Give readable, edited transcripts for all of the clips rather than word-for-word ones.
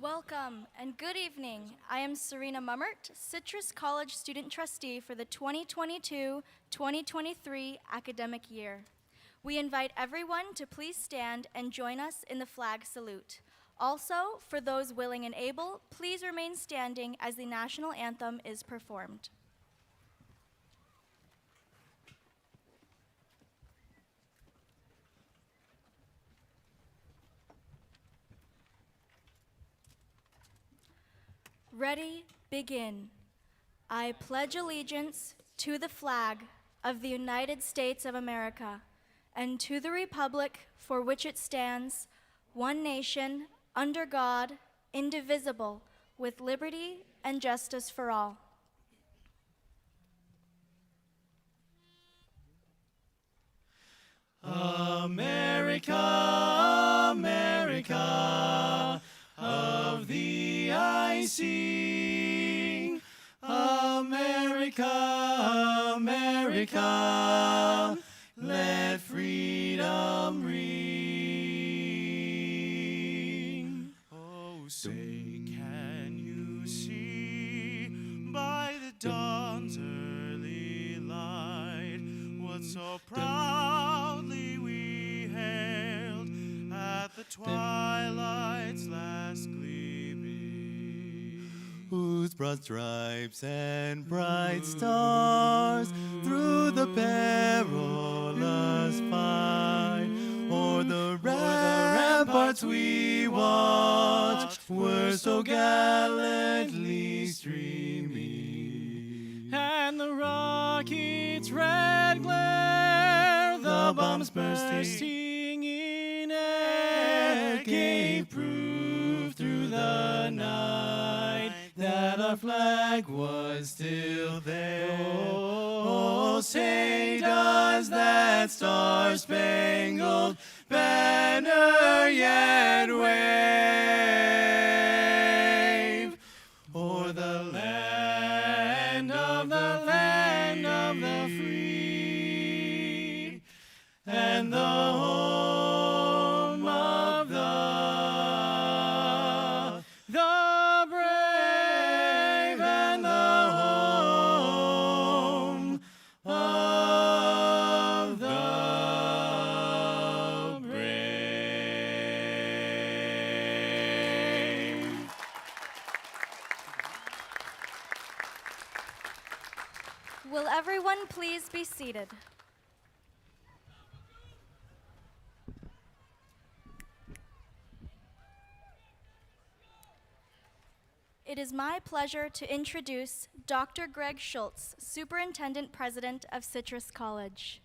Welcome and good evening. I am Serena Mummert, Citrus College Student Trustee for the 2022-2023 academic year. We invite everyone to please stand and join us in the flag salute. Also, for those willing and able, please remain standing as the national anthem is performed. Ready, begin. I pledge allegiance to the flag of the United States of America and to the republic for which it stands, one nation, under God, indivisible, with liberty and justice for all. America, America, of thee I sing. America, America, let freedom ring. Oh, say, can you see by the dawn's early light what so proudly we hailed at the twilight's last gleaming, whose broad stripes and bright stars through the perilous fight o'er the ramparts we watched were so gallantly streaming, and the rocket's red glare, the bombs bursting in air, gave proof through the night that our flag was still there. Oh, say does that star-spangled banner yet wave o'er the land of the free and the home of the brave and the home of the brave. Will everyone please be seated? It is my pleasure to introduce Dr. Greg Schultz, Superintendent President of Citrus College.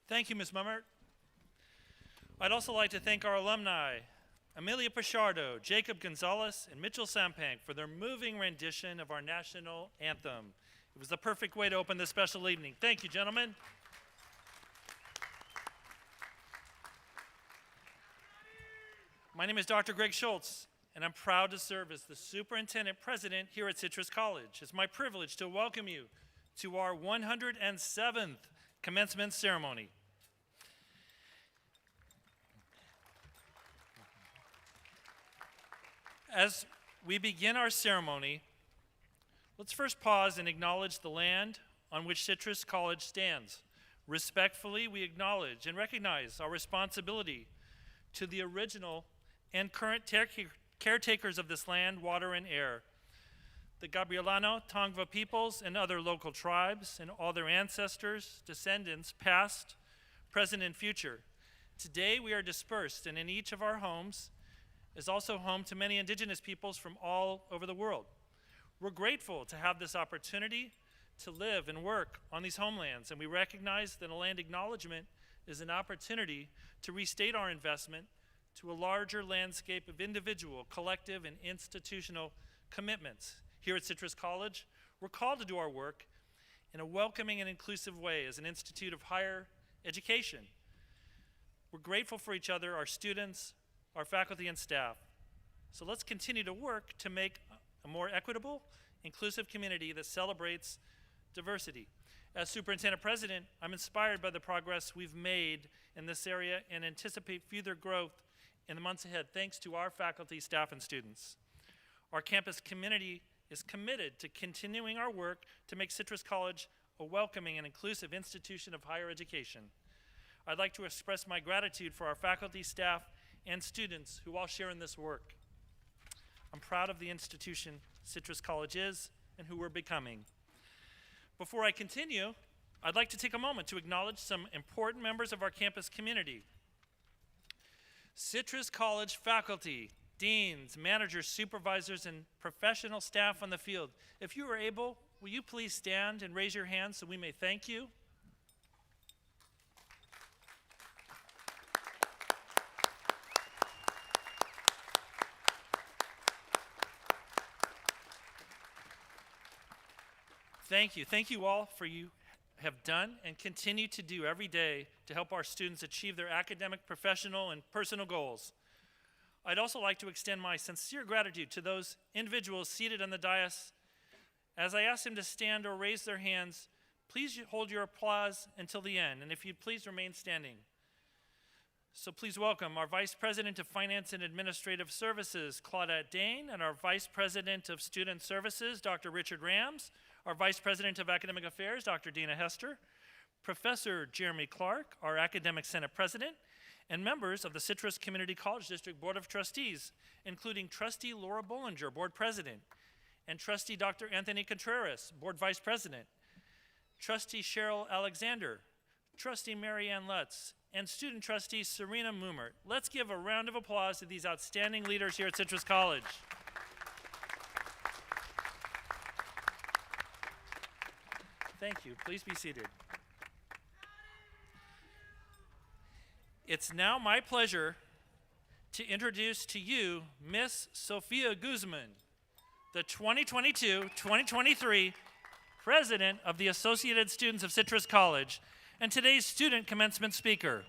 Thank you, Ms. Mummert. I'd also like to thank our alumni, Amelia Pichardo, Jacob Gonzalez, and Mitchell Sampank for their moving rendition of our national anthem. It was the perfect way to open this special evening. Thank you, gentlemen. My name is Dr. Greg Schultz, and I'm proud to serve as the Superintendent President here at Citrus College. It's my privilege to welcome you to our 107th commencement ceremony. As we begin our ceremony, let's first pause and acknowledge the land on which Citrus College stands. Respectfully, we acknowledge and recognize our responsibility to the original and current caretakers of this land, water, and air, the Gabrielano, Tongva peoples, and other local tribes, and all their ancestors, descendants, past, present, and future. Today we are dispersed, and in each of our homes is also home to many indigenous peoples from all over the world. We're grateful to have this opportunity to live and work on these homelands, and we recognize that a land acknowledgement is an opportunity to restate our investment to a larger landscape of individual, collective, and institutional commitments. Here at Citrus College, we're called to do our work in a welcoming and inclusive way as an institute of higher education. We're grateful for each other, our students, our faculty and staff. So let's continue to work to make a more equitable, inclusive community that celebrates diversity. As Superintendent President, I'm inspired by the progress we've made in this area and anticipate further growth in the months ahead, thanks to our faculty, staff, and students. Our campus community is committed to continuing our work to make Citrus College a welcoming and inclusive institution of higher education. I'd like to express my gratitude for our faculty, staff, and students who all share in this work. I'm proud of the institution Citrus College is and who we're becoming. Before I continue, I'd like to take a moment to acknowledge some important members of our campus community. Citrus College faculty, deans, managers, supervisors, and professional staff on the field. If you are able, will you please stand and raise your hand so we may thank you? Thank you. Thank you all for you have done and continue to do every day to help our students achieve their academic, professional, and personal goals. I'd also like to extend my sincere gratitude to those individuals seated on the dais. As I ask them to stand or raise their hands, please hold your applause until the end, and if you'd please remain standing. So please welcome our Vice President of Finance and Administrative Services, Claudette Dane, and our Vice President of Student Services, Dr. Richard Rams, our Vice President of Academic Affairs, Dr. Dina Hester, Professor Jeremy Clark, our Academic Senate President, and members of the Citrus Community College District Board of Trustees, including Trustee Laura Bollinger, Board President, and Trustee Dr. Anthony Contreras, Board Vice President, Trustee Cheryl Alexander, Trustee Mary Ann Lutz, and Student Trustee Serena Moomert. Let's give a round of applause to these outstanding leaders here at Citrus College. Thank you. Please be seated. It's now my pleasure to introduce to you Miss Sophia Guzman, the 2022-2023 President of the Associated Students of Citrus College, and today's student commencement speaker.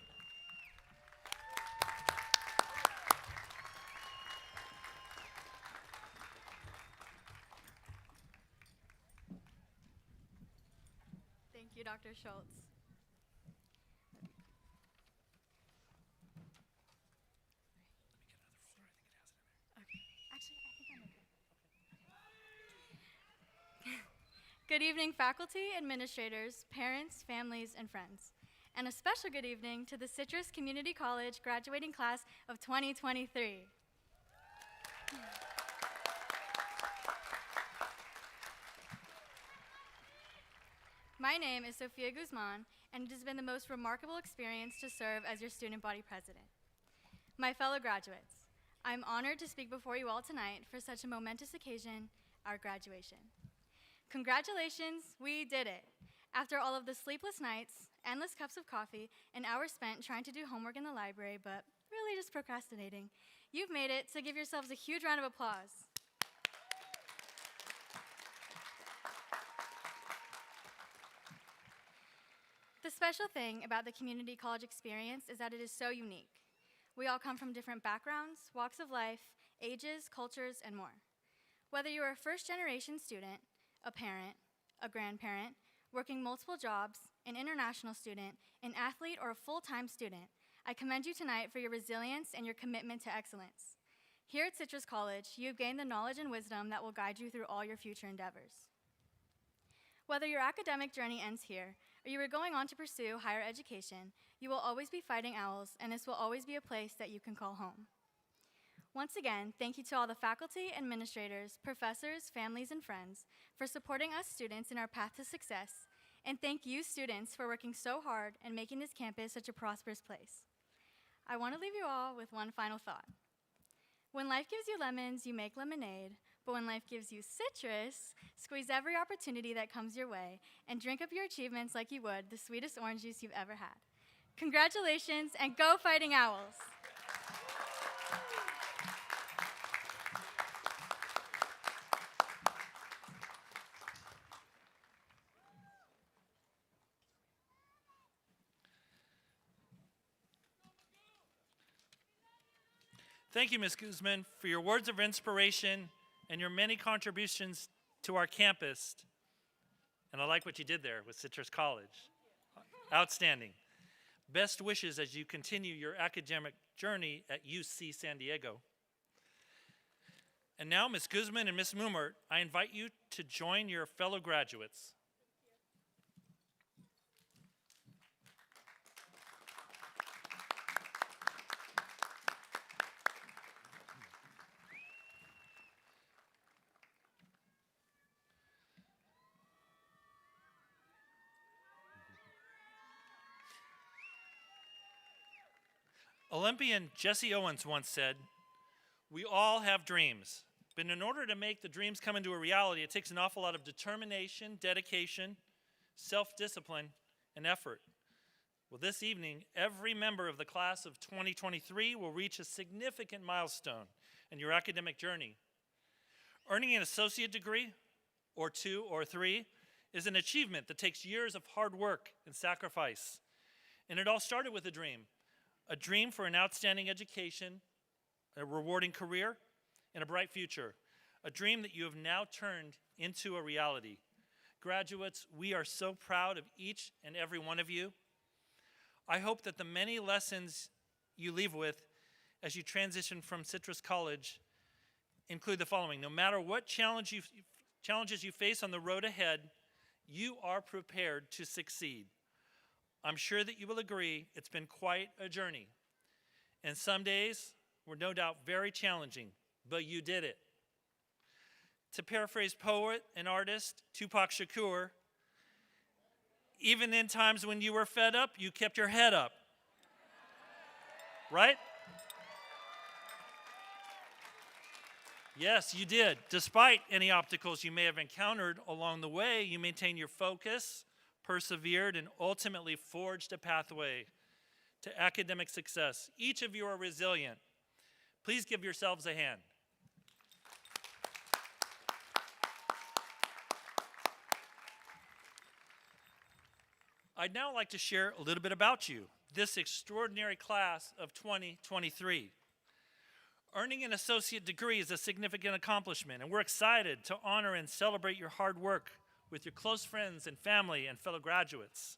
Thank you, Dr. Schultz. Good evening, faculty, administrators, parents, families, and friends. And a special good evening to the Citrus Community College graduating class of 2023. My name is Sophia Guzman, and it has been the most remarkable experience to serve as your student body president. My fellow graduates, I'm honored to speak before you all tonight for such a momentous occasion, our graduation. Congratulations, we did it. After all of the sleepless nights, endless cups of coffee, and hours spent trying to do homework in the library, but really just procrastinating, you've made it, so give yourselves a huge round of applause. The special thing about the community college experience is that it is so unique. We all come from different backgrounds, walks of life, ages, cultures, and more. Whether you are a first-generation student, a parent, a grandparent, working multiple jobs, an international student, an athlete, or a full-time student, I commend you tonight for your resilience and your commitment to excellence. Here at Citrus College, you have gained the knowledge and wisdom that will guide you through all your future endeavors. Whether your academic journey ends here, or you are going on to pursue higher education, you will always be fighting owls, and this will always be a place that you can call home. Once again, thank you to all the faculty, administrators, professors, families, and friends for supporting us students in our path to success, and thank you students for working so hard and making this campus such a prosperous place. I want to leave you all with one final thought. When life gives you lemons, you make lemonade, but when life gives you citrus, squeeze every opportunity that comes your way and drink up your achievements like you would the sweetest orange juice you've ever had. Congratulations, and go Fighting Owls! Thank you, Ms. Guzman, for your words of inspiration and your many contributions to our campus. And I like what you did there with Citrus College. Outstanding. Best wishes as you continue your academic journey at UC San Diego. And now, Ms. Guzman and Ms. Mumert, I invite you to join your fellow graduates. Olympian Jesse Owens once said, "We all have dreams, but in order to make the dreams come into a reality, it takes an awful lot of determination, dedication, self-discipline, and effort." Well, this evening, every member of the class of 2023 will reach a significant milestone in your academic journey. Earning an associate degree, or 2 or 3, is an achievement that takes years of hard work and sacrifice. And it all started with a dream for an outstanding education, a rewarding career, and a bright future. A dream that you have now turned into a reality. Graduates, we are so proud of each and every one of you. I hope that the many lessons you leave with as you transition from Citrus College include the following. No matter what challenges you face on the road ahead, you are prepared to succeed. I'm sure that you will agree it's been quite a journey. And some days were no doubt very challenging, but you did it. To paraphrase poet and artist Tupac Shakur, even in times when you were fed up, you kept your head up. Right? Yes, you did. Despite any obstacles you may have encountered along the way, you maintained your focus, persevered, and ultimately forged a pathway to academic success. Each of you are resilient. Please give yourselves a hand. I'd now like to share a little bit about you, this extraordinary class of 2023. Earning an associate degree is a significant accomplishment, and we're excited to honor and celebrate your hard work with your close friends and family and fellow graduates.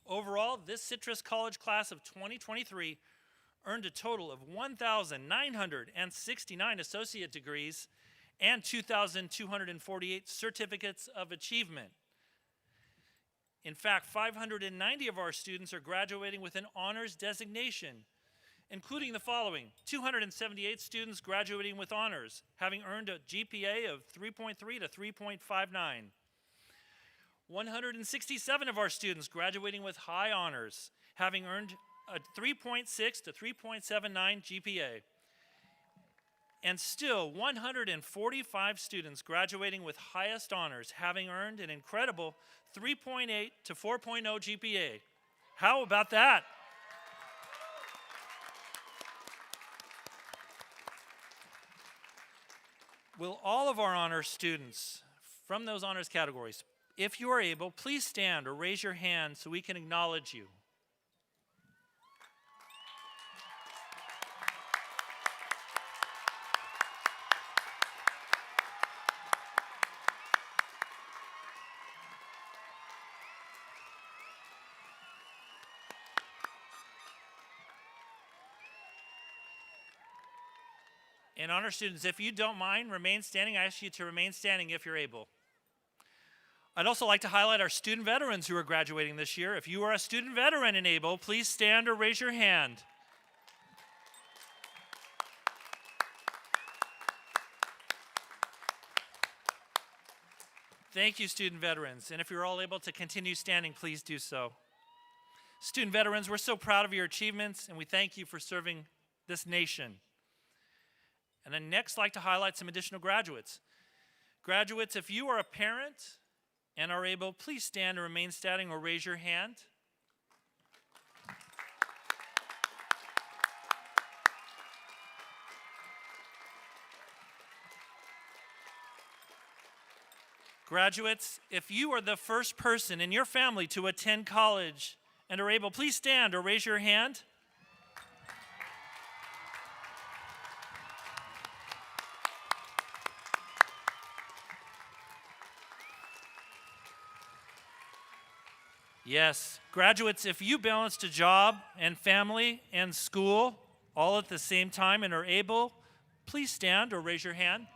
Overall, this Citrus College class of 2023 earned a total of 1,969 associate degrees and 2,248 certificates of achievement. In fact, 590 of our students are graduating with an honors designation, including the following: 278 students graduating with honors, having earned a GPA of 3.3 to 3.59. 167 of our students graduating with high honors, having earned a 3.6 to 3.79 GPA. And still, 145 students graduating with highest honors, having earned an incredible 3.8 to 4.0 GPA. How about that? Will all of our honors students from those honors categories, if you are able, please stand or raise your hand so we can acknowledge you. And honor students, if you don't mind, remain standing. I ask you to remain standing if you're able. I'd also like to highlight our student veterans who are graduating this year. If you are a student veteran and able, please stand or raise your hand. Thank you, student veterans. And if you're all able to continue standing, please do so. Student veterans, we're so proud of your achievements, and we thank you for serving this nation. And I'd next like to highlight some additional graduates. Graduates, if you are a parent and are able, please stand and remain standing or raise your hand. Graduates, if you are the first person in your family to attend college and are able, please stand or raise your hand. Yes. Graduates, if you balanced a job and family and school all at the same time and are able, please stand or raise your hand.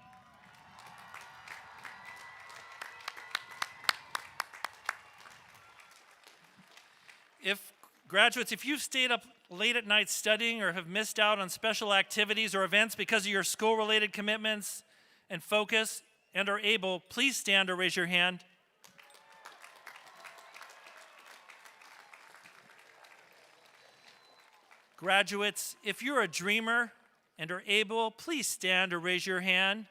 Graduates, if you've stayed up late at night studying or have missed out on special activities or events because of your school-related commitments and focus and are able, please stand or raise your hand. Graduates, if you're a dreamer and are able, please stand or raise your hand.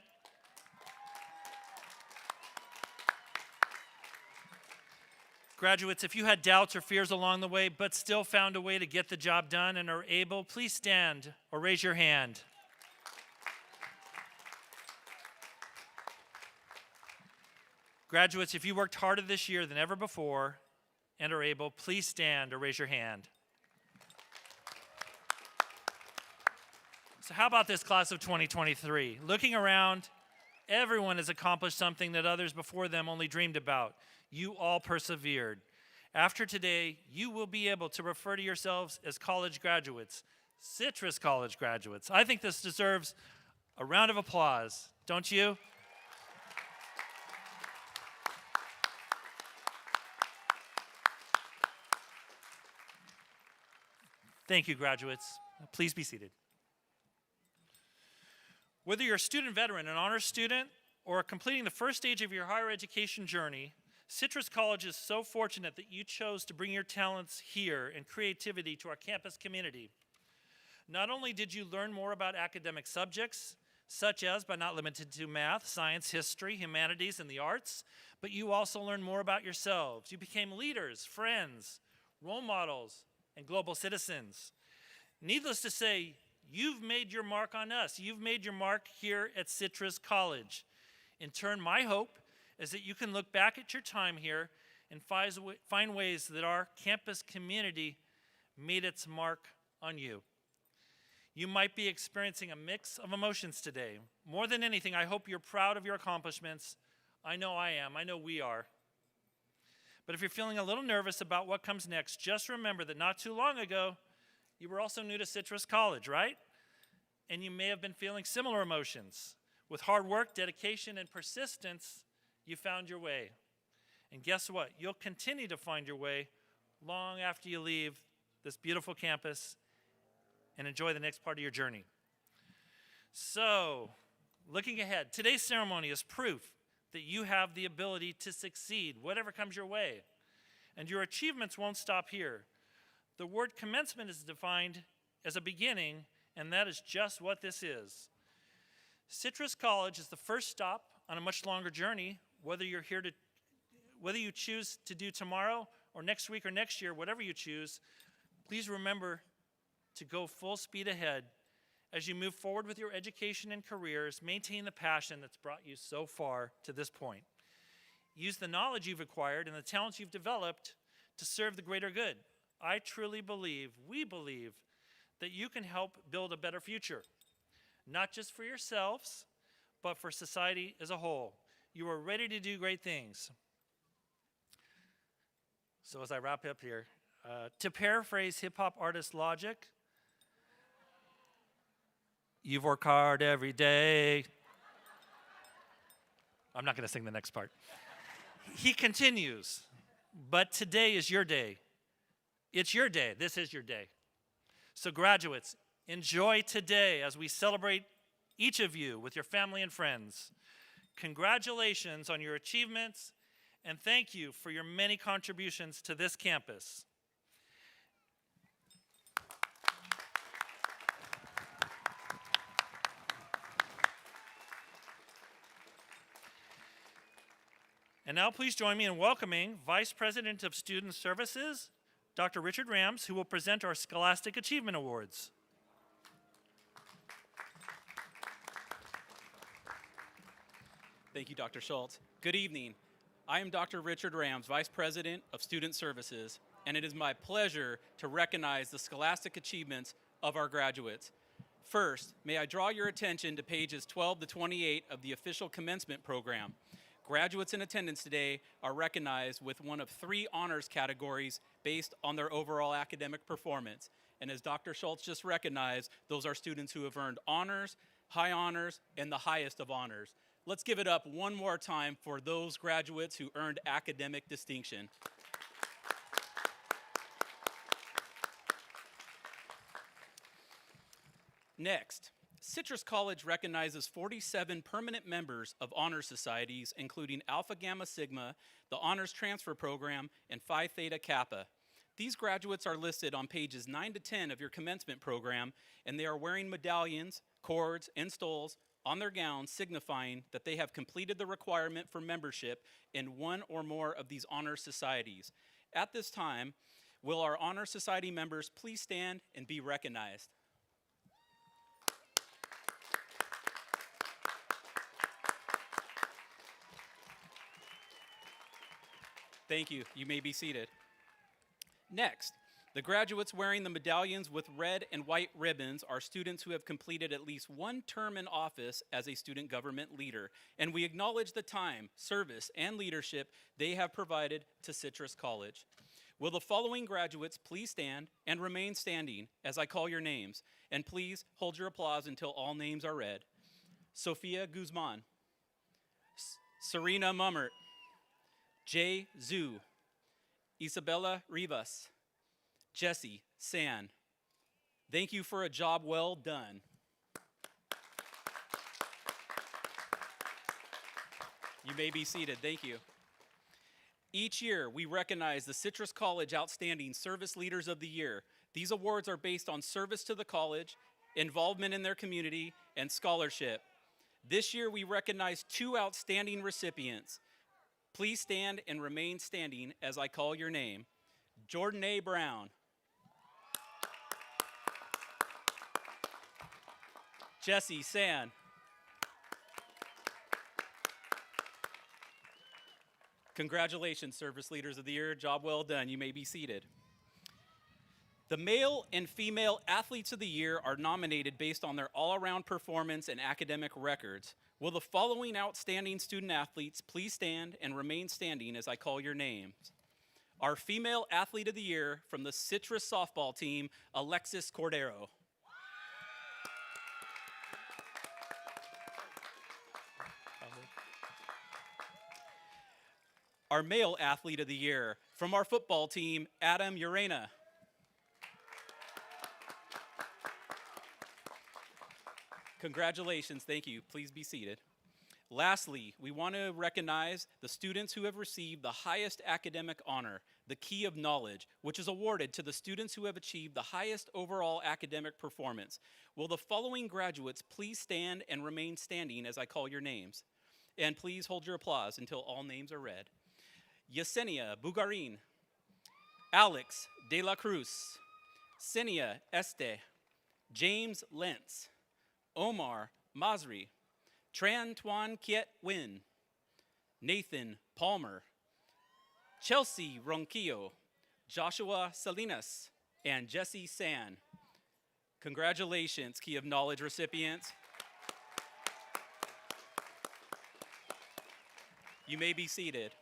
Graduates, if you had doubts or fears along the way but still found a way to get the job done and are able, please stand or raise your hand. Graduates, if you worked harder this year than ever before and are able, please stand or raise your hand. So how about this class of 2023? Looking around, everyone has accomplished something that others before them only dreamed about. You all persevered. After today, you will be able to refer to yourselves as college graduates, Citrus College graduates. I think this deserves a round of applause, don't you? Thank you, graduates. Please be seated. Whether you're a student veteran, an honors student, or completing the first stage of your higher education journey, Citrus College is so fortunate that you chose to bring your talents here and creativity to our campus community. Not only did you learn more about academic subjects, such as, but not limited to, math, science, history, humanities, and the arts, but you also learned more about yourselves. You became leaders, friends, role models, and global citizens. Needless to say, you've made your mark on us. You've made your mark here at Citrus College. In turn, my hope is that you can look back at your time here and find ways that our campus community made its mark on you. You might be experiencing a mix of emotions today. More than anything, I hope you're proud of your accomplishments. I know I am. I know we are. But if you're feeling a little nervous about what comes next, just remember that not too long ago, you were also new to Citrus College, right? And you may have been feeling similar emotions. With hard work, dedication, and persistence, you found your way. And guess what? You'll continue to find your way long after you leave this beautiful campus and enjoy the next part of your journey. So, looking ahead, today's ceremony is proof that you have the ability to succeed, whatever comes your way. And your achievements won't stop here. The word commencement is defined as a beginning, and that is just what this is. Citrus College is the first stop on a much longer journey, whether you choose to do tomorrow or next week or next year, whatever you choose. Please remember to go full speed ahead as you move forward with your education and careers. Maintain the passion that's brought you so far to this point. Use the knowledge you've acquired and the talents you've developed to serve the greater good. I truly believe, we believe, that you can help build a better future, not just for yourselves, but for society as a whole. You are ready to do great things. So as I wrap up here, to paraphrase hip-hop artist Logic, you've worked hard every day. I'm not going to sing the next part. He continues, but today is your day. It's your day. This is your day. So graduates, enjoy today as we celebrate each of you with your family and friends. Congratulations on your achievements, and thank you for your many contributions to this campus. And now please join me in welcoming Vice President of Student Services, Dr. Richard Rams, who will present our Scholastic Achievement Awards. Thank you, Dr. Schultz. Good evening. I am Dr. Richard Rams, Vice President of Student Services, and it is my pleasure to recognize the scholastic achievements of our graduates. First, may I draw your attention to pages 12 to 28 of the official commencement program. Graduates in attendance today are recognized with one of 3 honors categories based on their overall academic performance. And as Dr. Schultz just recognized, those are students who have earned honors, high honors, and the highest of honors. Let's give it up one more time for those graduates who earned academic distinction. Next, Citrus College recognizes 47 permanent members of honor societies, including Alpha Gamma Sigma, the Honors Transfer Program, and Phi Theta Kappa. These graduates are listed on pages 9 to 10 of your commencement program, and they are wearing medallions, cords, and stoles on their gowns, signifying that they have completed the requirement for membership in one or more of these honor societies. At this time, will our honor society members please stand and be recognized? Thank you. You may be seated. Next, the graduates wearing the medallions with red and white ribbons are students who have completed at least 1 term in office as a student government leader, and we acknowledge the time, service, and leadership they have provided to Citrus College. Will the following graduates please stand and remain standing as I call your names, and please hold your applause until all names are read. Sophia Guzman, Serena Mummert, Jay Zhu, Isabella Rivas, Jesse San. Thank you for a job well done. You may be seated. Thank you. Each year, we recognize the Citrus College Outstanding Service Leaders of the Year. These awards are based on service to the college, involvement in their community, and scholarship. This year, we recognize 2 outstanding recipients. Please stand and remain standing as I call your name. Jordan A. Brown. Jesse San. Congratulations, Service Leaders of the Year. Job well done. You may be seated. The male and female athletes of the year are nominated based on their all-around performance and academic records. Will the following outstanding student athletes please stand and remain standing as I call your names? Our female athlete of the year from the Citrus softball team, Alexis Cordero. Our male athlete of the year from our football team, Adam Urena. Congratulations, thank you. Please be seated. Lastly, we want to recognize the students who have received the highest academic honor, the Key of Knowledge, which is awarded to the students who have achieved the highest overall academic performance. Will the following graduates please stand and remain standing as I call your names? And please hold your applause until all names are read. Yesenia Bugarin, Alex De La Cruz, Senia Este, James Lentz, Omar Masri, Tran Tuan Kiet Win, Nathan Palmer, Chelsea Ronquillo, Joshua Salinas, and Jesse San. Congratulations, Key of Knowledge recipients. You may be seated.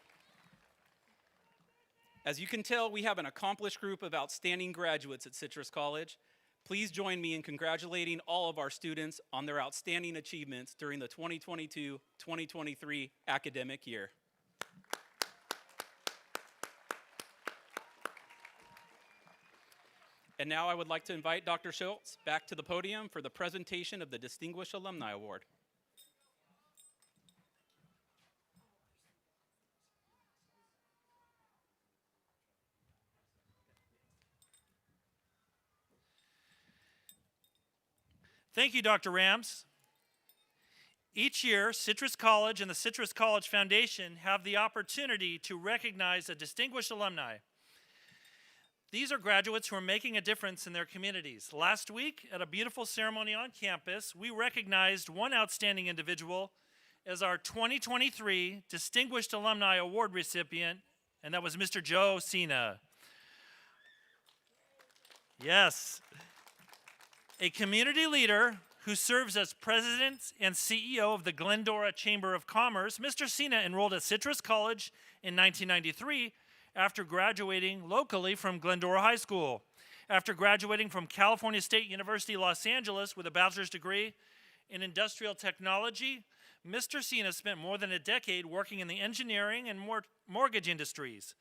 As you can tell, we have an accomplished group of outstanding graduates at Citrus College. Please join me in congratulating all of our students on their outstanding achievements during the 2022-2023 academic year. And now I would like to invite Dr. Schultz back to the podium for the presentation of the Distinguished Alumni Award. Thank you, Dr. Rams. Each year, Citrus College and the Citrus College Foundation have the opportunity to recognize a distinguished alumni. These are graduates who are making a difference in their communities. Last week, at a beautiful ceremony on campus, we recognized one outstanding individual as our 2023 Distinguished Alumni Award recipient, and that was Mr. Joe Cena. Yes. A community leader who serves as president and CEO of the Glendora Chamber of Commerce, Mr. Sina enrolled at Citrus College in 1993 after graduating locally from Glendora High School. After graduating from California State University, Los Angeles with a bachelor's degree in industrial technology, Mr. Sina spent more than a decade working in the engineering and mortgage industries.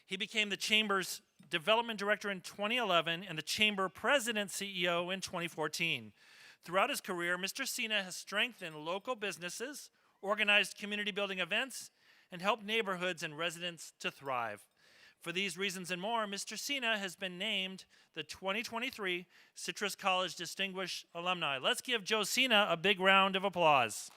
He became the Chamber's development director in 2011 and the Chamber president CEO in 2014. Throughout his career, Mr. Sina has strengthened local businesses, organized community building events, and helped neighborhoods and residents to thrive. For these reasons and more, Mr. Sina has been named the 2023 Citrus College Distinguished Alumni. Let's give Joe Sina a big round of applause.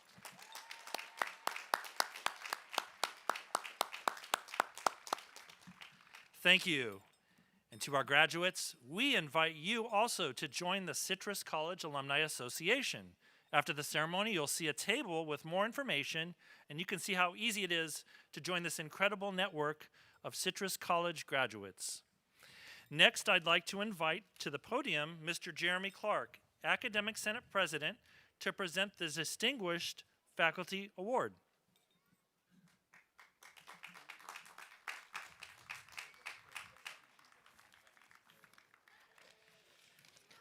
Thank you. And to our graduates, we invite you also to join the Citrus College Alumni Association. After the ceremony, you'll see a table with more information, and you can see how easy it is to join this incredible network of Citrus College graduates. Next, I'd like to invite to the podium Mr. Jeremy Clark, Academic Senate President, to present the Distinguished Faculty Award.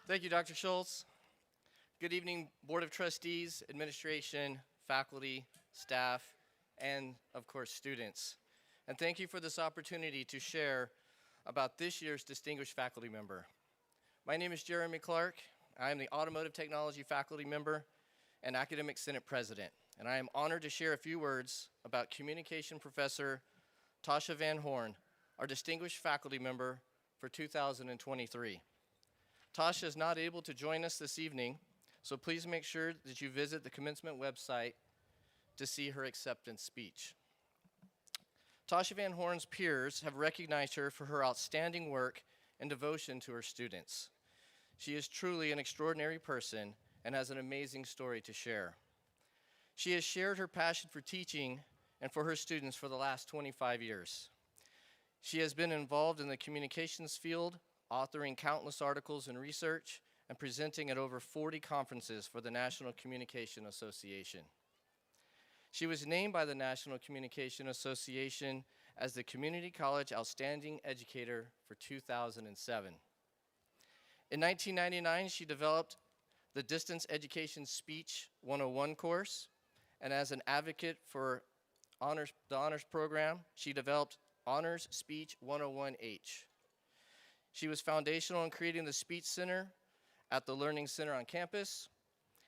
Thank you, Dr. Schultz. Good evening, Board of Trustees, administration, faculty, staff, and of course, students. And thank you for this opportunity to share about this year's distinguished faculty member. My name is Jeremy Clark. I am the Automotive Technology faculty member and Academic Senate President. And I am honored to share a few words about Communication Professor Tasha Van Horn, our distinguished faculty member for 2023. Tasha is not able to join us this evening, so please make sure that you visit the Commencement website to see her acceptance speech. Tasha Van Horn's peers have recognized her for her outstanding work and devotion to her students. She is truly an extraordinary person and has an amazing story to share. She has shared her passion for teaching and for her students for the last 25 years. She has been involved in the communications field, authoring countless articles and research, and presenting at over 40 conferences for the National Communication Association. She was named by the National Communication Association as the Community College Outstanding Educator for 2007. In 1999, she developed the Distance Education Speech 101 course, and as an advocate for the honors program, she developed Honors Speech 101H. She was foundational in creating the Speech Center at the Learning Center on campus,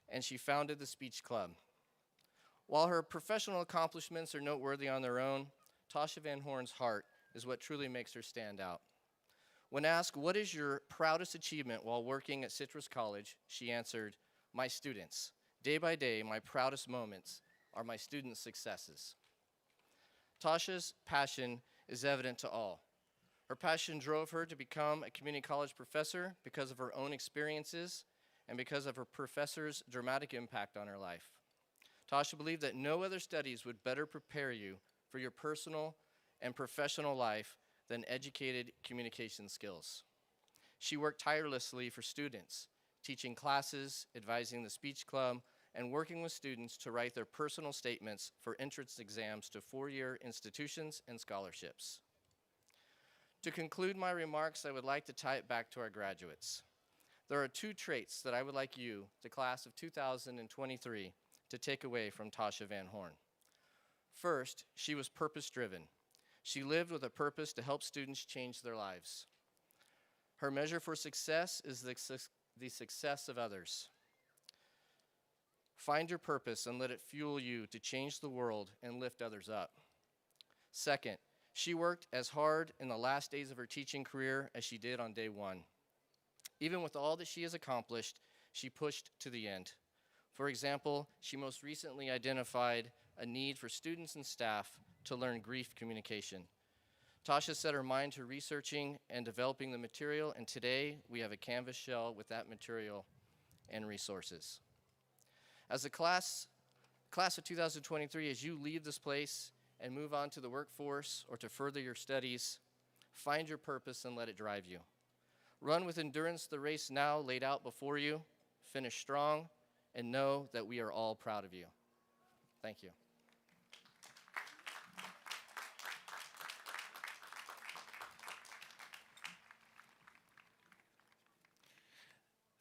and she founded the Speech Club. While her professional accomplishments are noteworthy on their own, Tasha Van Horn's heart is what truly makes her stand out. When asked, what is your proudest achievement while working at Citrus College, she answered, my students. Day by day, my proudest moments are my students' successes. Tasha's passion is evident to all. Her passion drove her to become a community college professor because of her own experiences and because of her professor's dramatic impact on her life. Tasha believed that no other studies would better prepare you for your personal and professional life than educated communication skills. She worked tirelessly for students, teaching classes, advising the speech club, and working with students to write their personal statements for entrance exams to four-year institutions and scholarships. To conclude my remarks, I would like to tie it back to our graduates. There are two traits that I would like you, the class of 2023, to take away from Tasha Van Horn. First, she was purpose-driven. She lived with a purpose to help students change their lives. Her measure for success is the success of others. Find your purpose and let it fuel you to change the world and lift others up. Second, she worked as hard in the last days of her teaching career as she did on day one. Even with all that she has accomplished, she pushed to the end. For example, she most recently identified a need for students and staff to learn grief communication. Tasha set her mind to researching and developing the material, and today we have a canvas shell with that material and resources. As a class of 2023, as you leave this place and move on to the workforce or to further your studies, find your purpose and let it drive you. Run with endurance the race now laid out before you, finish strong, and know that we are all proud of you. Thank you.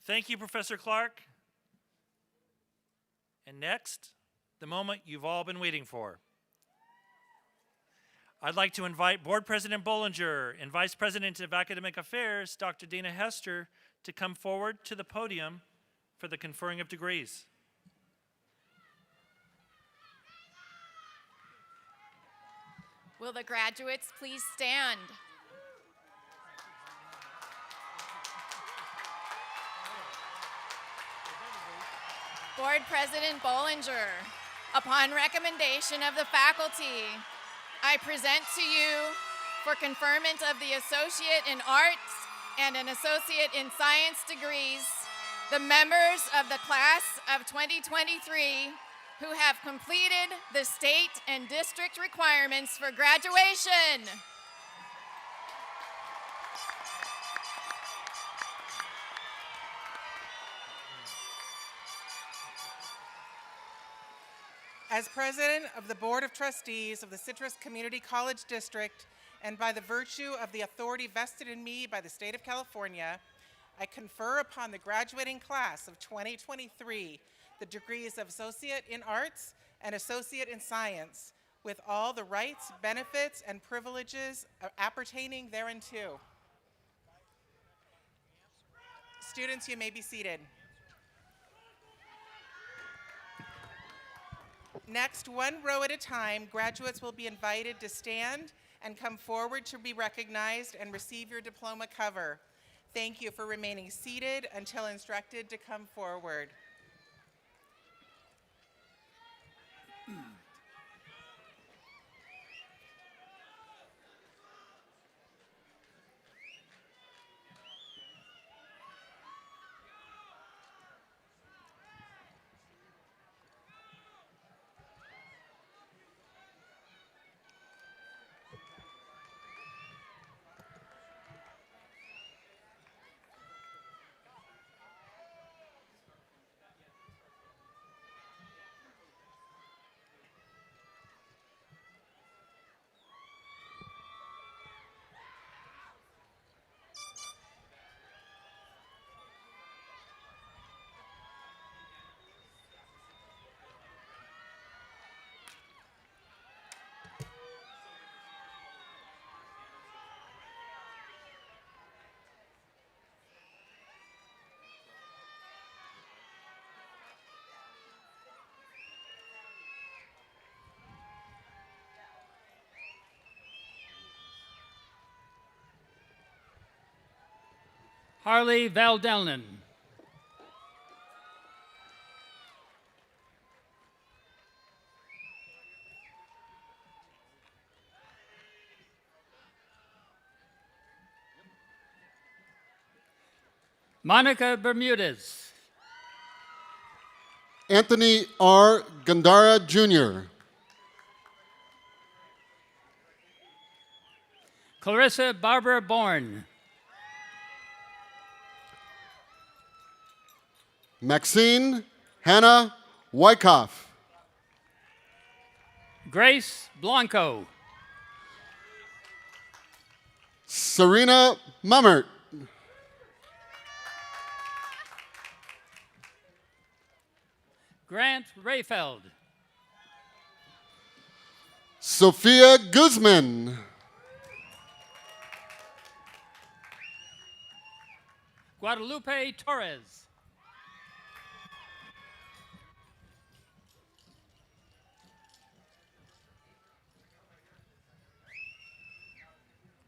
Thank you, Professor Clark. And next, the moment you've all been waiting for. I'd like to invite Board President Bollinger and Vice President of Academic Affairs, Dr. Dana Hester, to come forward to the podium for the conferring of degrees. Will the graduates please stand? Board President Bollinger, upon recommendation of the faculty, I present to you for conferment of the Associate in Arts and an Associate in Science degrees, the members of the class of 2023 who have completed the state and district requirements for graduation. As President of the Board of Trustees of the Citrus Community College District, and by the virtue of the authority vested in me by the state of California, I confer upon the graduating class of 2023 the degrees of Associate in Arts and Associate in Science, with all the rights, benefits, and privileges appertaining thereunto. Students, you may be seated. Next, one row at a time, graduates will be invited to stand and come forward to be recognized and receive your diploma cover. Thank you for remaining seated until instructed to come forward. Harley Valdelnin. Monica Bermudez. Anthony R. Gandara, Jr. Clarissa Barbara Bourne. Maxine Hannah Wyckoff. Grace Blanco. Serena Mummert. Grant Rayfeld. Sophia Guzman. Guadalupe Torres.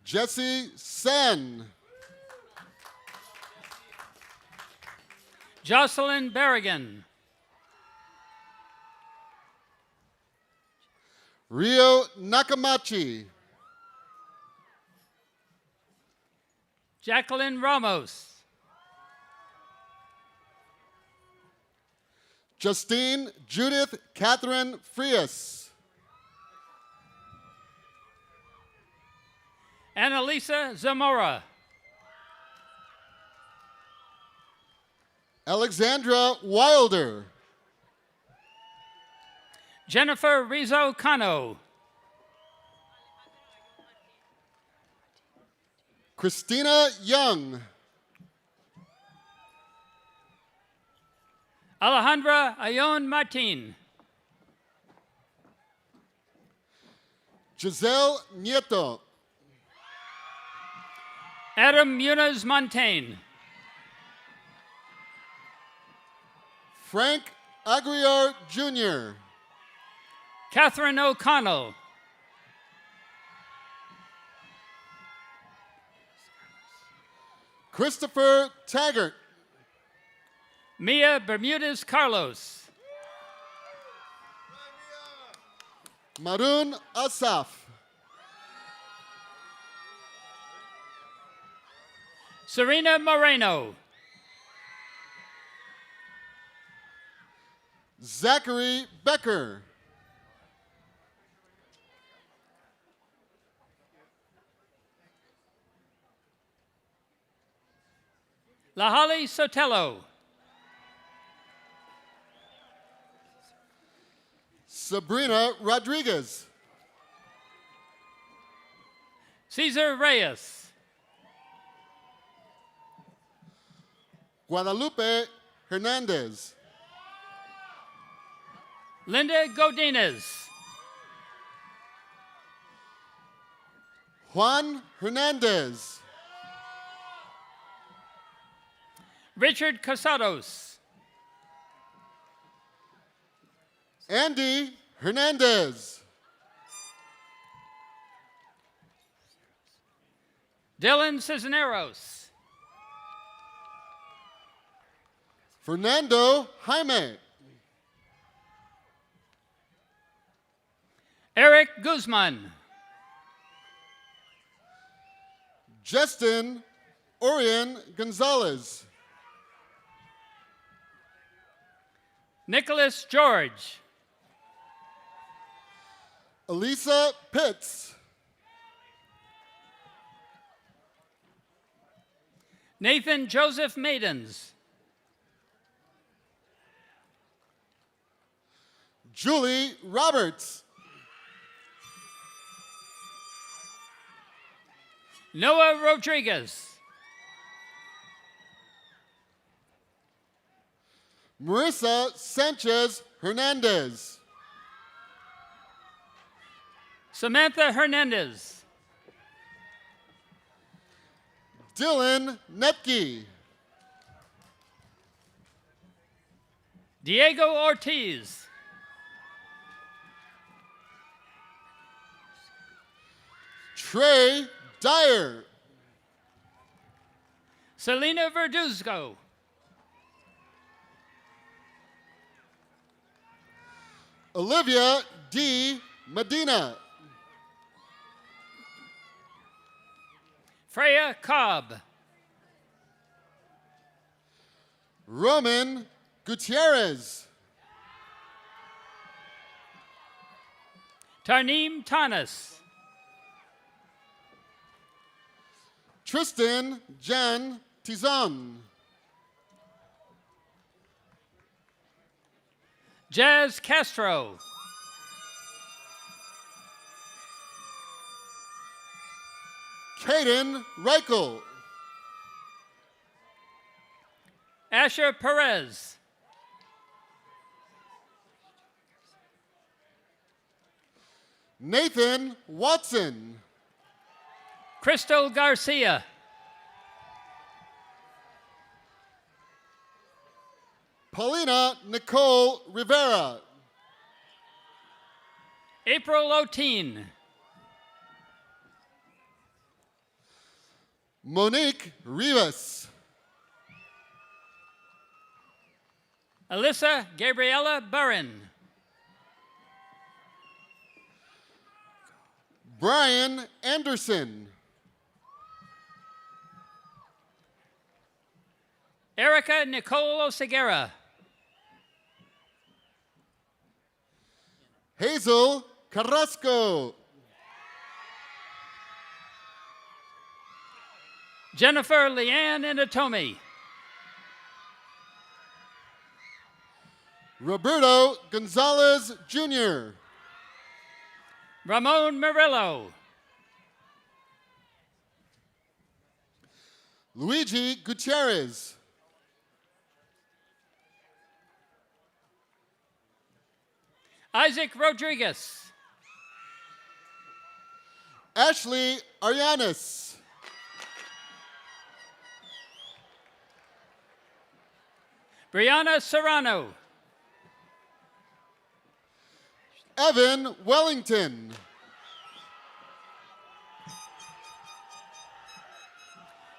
Jesse Sen. Jocelyn Berrigan. Rio Nakamachi. Jacqueline Ramos. Justine Judith Catherine Frias. Annalisa Zamora. Alexandra Wilder. Jennifer Rizzo Cano. Christina Young. Alejandra Ayon Martin. Giselle Nieto. Adam Muniz Montaigne. Frank Aguiar Jr. Catherine O'Connell. Christopher Taggart. Mia Bermudez Carlos. Marun Asaf. Serena Moreno. Zachary Becker. Lahali Sotelo. Sabrina Rodriguez. Cesar Reyes. Guadalupe Hernandez. Linda Godinez. Juan Hernandez. Richard Casados. Andy Hernandez. Dylan Cisneros. Fernando Jaime. Eric Guzman. Justin Orion Gonzalez. Nicholas George. Elisa Pitts. Nathan Joseph Maidens. Julie Roberts. Noah Rodriguez. Marissa Sanchez Hernandez. Samantha Hernandez. Dylan Netke. Diego Ortiz. Trey Dyer. Selena Verduzco. Olivia D. Medina. Freya Cobb. Roman Gutierrez. Tarneem Tanis. Tristan Jan Tizon. Jazz Castro. Caden Reichel. Asher Perez. Nathan Watson. Crystal Garcia. Paulina Nicole Rivera. April Oteen. Monique Rivas. Alyssa Gabriela Burren. Brian Anderson. Erica Nicole Oseguera. Hazel Carrasco. Jennifer Leanne Inatomi. Roberto Gonzalez Jr., Ramon Murillo. Luigi Gutierrez, Isaac Rodriguez. Ashley Arianes, Brianna Serrano. Evan Wellington,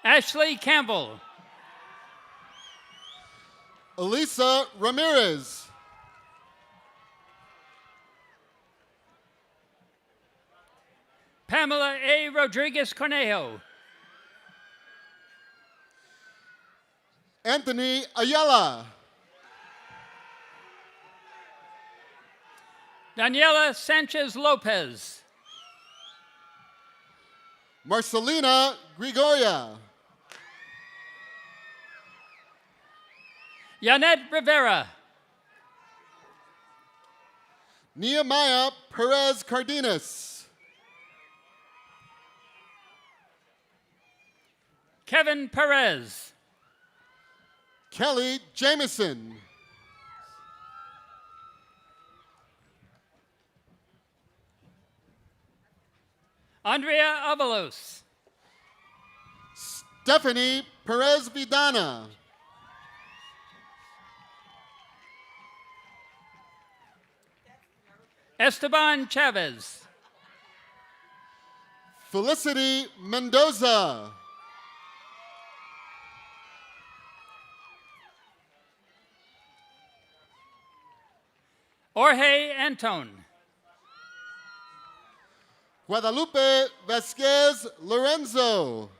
Ashley Campbell. Elisa Ramirez, Pamela A. Rodriguez Cornejo. Anthony Ayala, Daniela Sanchez Lopez. Marcelina Gregoria, Yanet Rivera. Nehemiah Perez Cardenas, Kevin Perez. Kelly Jameson, Andrea Avalos. Stephanie Perez Vidana, Esteban Chavez. Felicity Mendoza, Jorge Anton. Guadalupe Vasquez Lorenzo,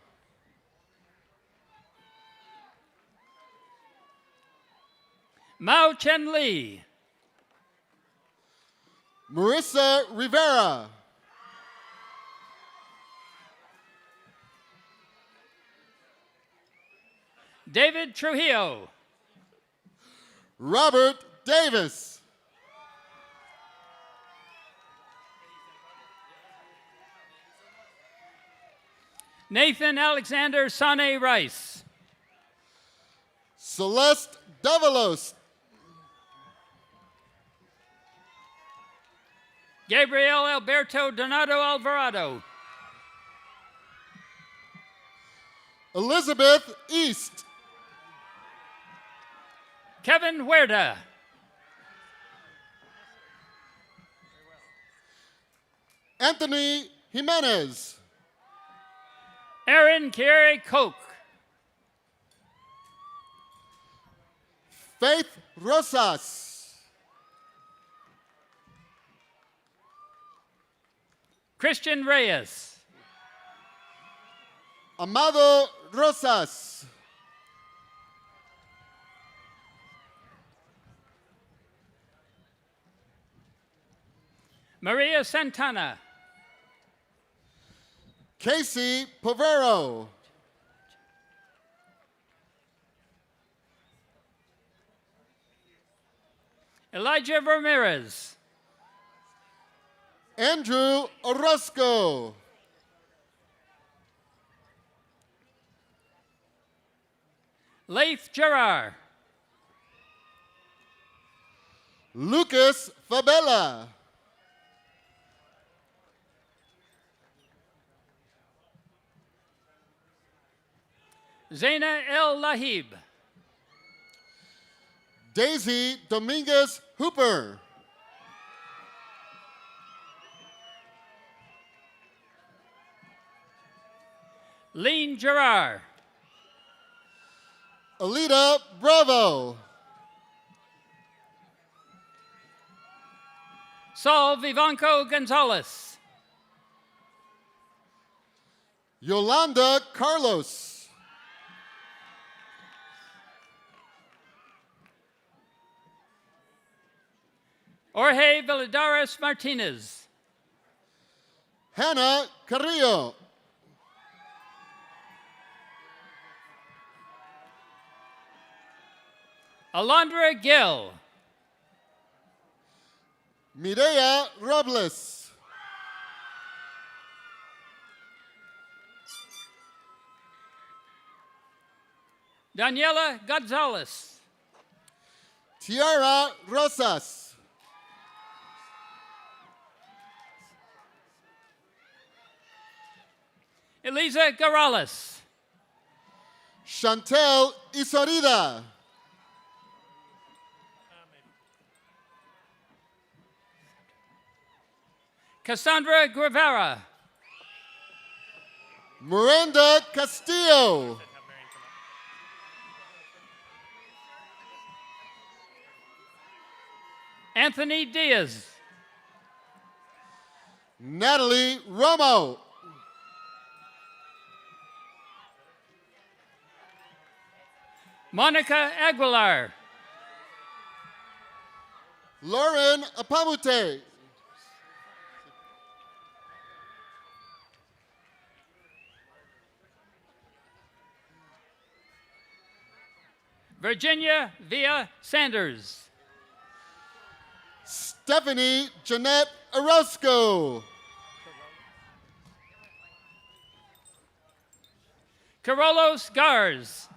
Mao Chen Lee. Marissa Rivera, David Trujillo. Robert Davis, Nathan Alexander Sane Rice. Celeste Davalos, Gabriel Alberto Donato Alvarado. Elizabeth East, Kevin Huerta. Anthony Jimenez, Aaron Kiere Koch. Faith Rosas, Christian Reyes. Amado Rosas, Maria Santana. Casey Povero, Elijah Ramirez. Andrew Orozco, Leif Gerard. Lucas Fabella, Zaina El Lahib. Daisy Dominguez Hooper, Lean Gerard. Alita Bravo, Saul Vivanco Gonzalez. Yolanda Carlos, Jorge Valladares Martinez. Hannah Carrillo, Alondra Gill. Mireya Robles. Daniela Gonzalez. Tiara Rosas. Eliza Garales. Chantel Isorida. Cassandra Guevara. Miranda Castillo. Anthony Diaz. Natalie Romo. Monica Aguilar. Lauren Apamute. Virginia Villa Sanders. Stephanie Jeanette Orozco. Carolos Gars.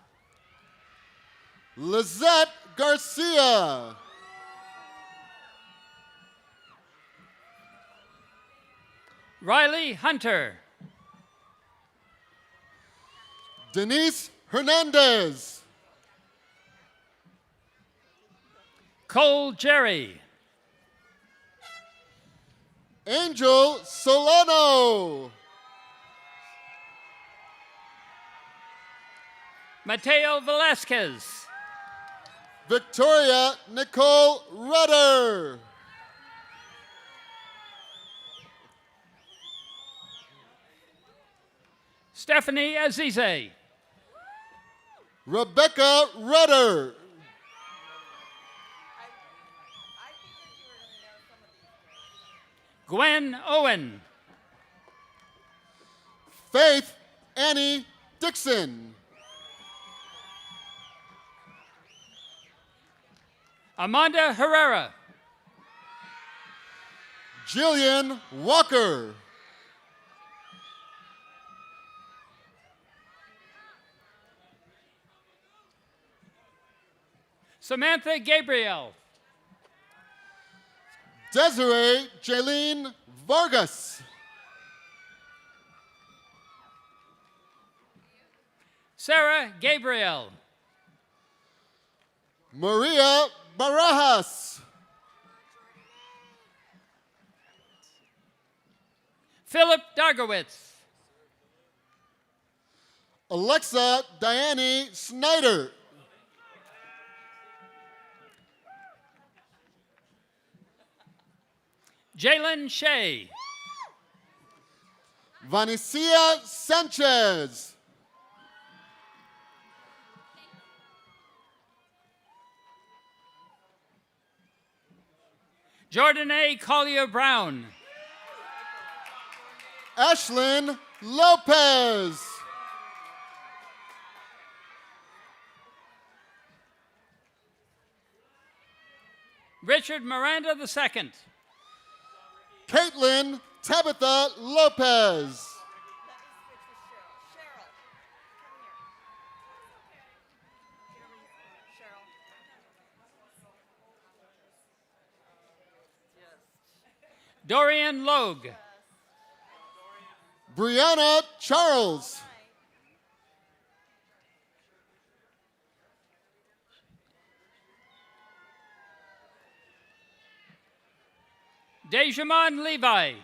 Lizette Garcia. Riley Hunter. Denise Hernandez. Cole Jerry. Angel Solano. Mateo Velasquez. Victoria Nicole Rudder. Stephanie Azize. Rebecca Rudder. Gwen Owen. Faith Annie Dixon. Amanda Herrera. Jillian Walker. Samantha Gabriel. Desiree Jaylene Vargas. Sarah Gabriel. Maria Barajas. Philip Dargowitz. Alexa Diane Snyder. Jalen Shea. Vanicia Sanchez. Jordan A. Collier Brown. Ashlyn Lopez. Richard Miranda II. Caitlin Tabitha Lopez. Dorian Logue. Brianna Charles. Dejamon Levi.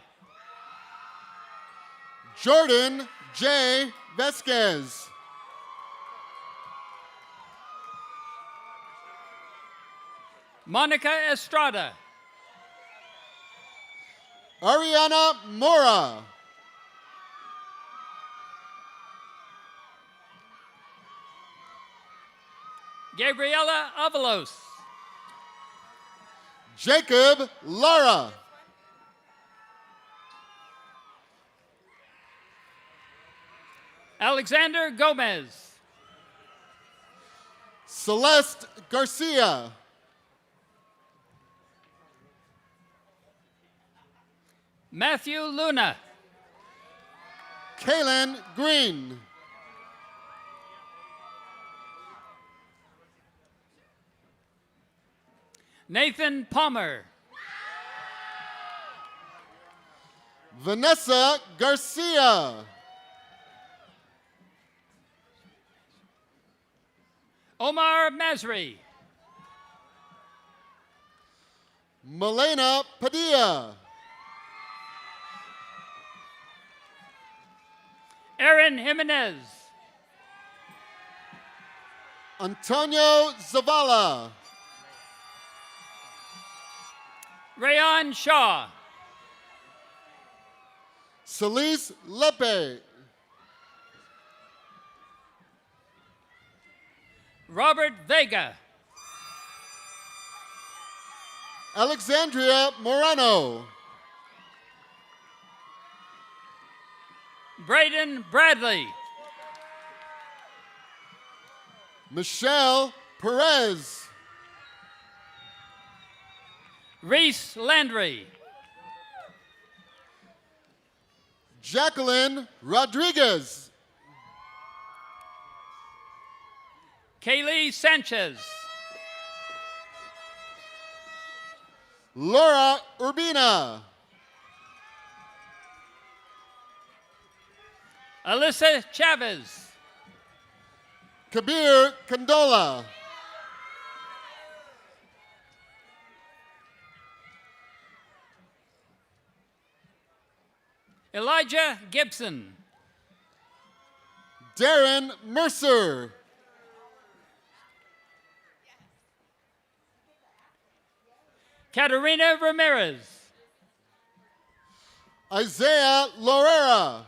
Jordan J. Vesquez. Monica Estrada. Ariana Mora. Gabriela Avalos. Jacob Lara. Alexander Gomez. Celeste Garcia. Matthew Luna. Kaylin Green. Nathan Palmer. Vanessa Garcia. Omar Masri. Melena Padilla. Aaron Jimenez. Antonio Zavala. Rayon Shaw. Celise Lepe. Robert Vega. Alexandria Morano. Braden Bradley. Michelle Perez. Reese Landry. Jacqueline Rodriguez. Kaylee Sanchez. Laura Urbina. Alyssa Chavez. Kabir Kandola. Elijah Gibson. Darren Mercer. Katerina Ramirez. Isaiah Lorera.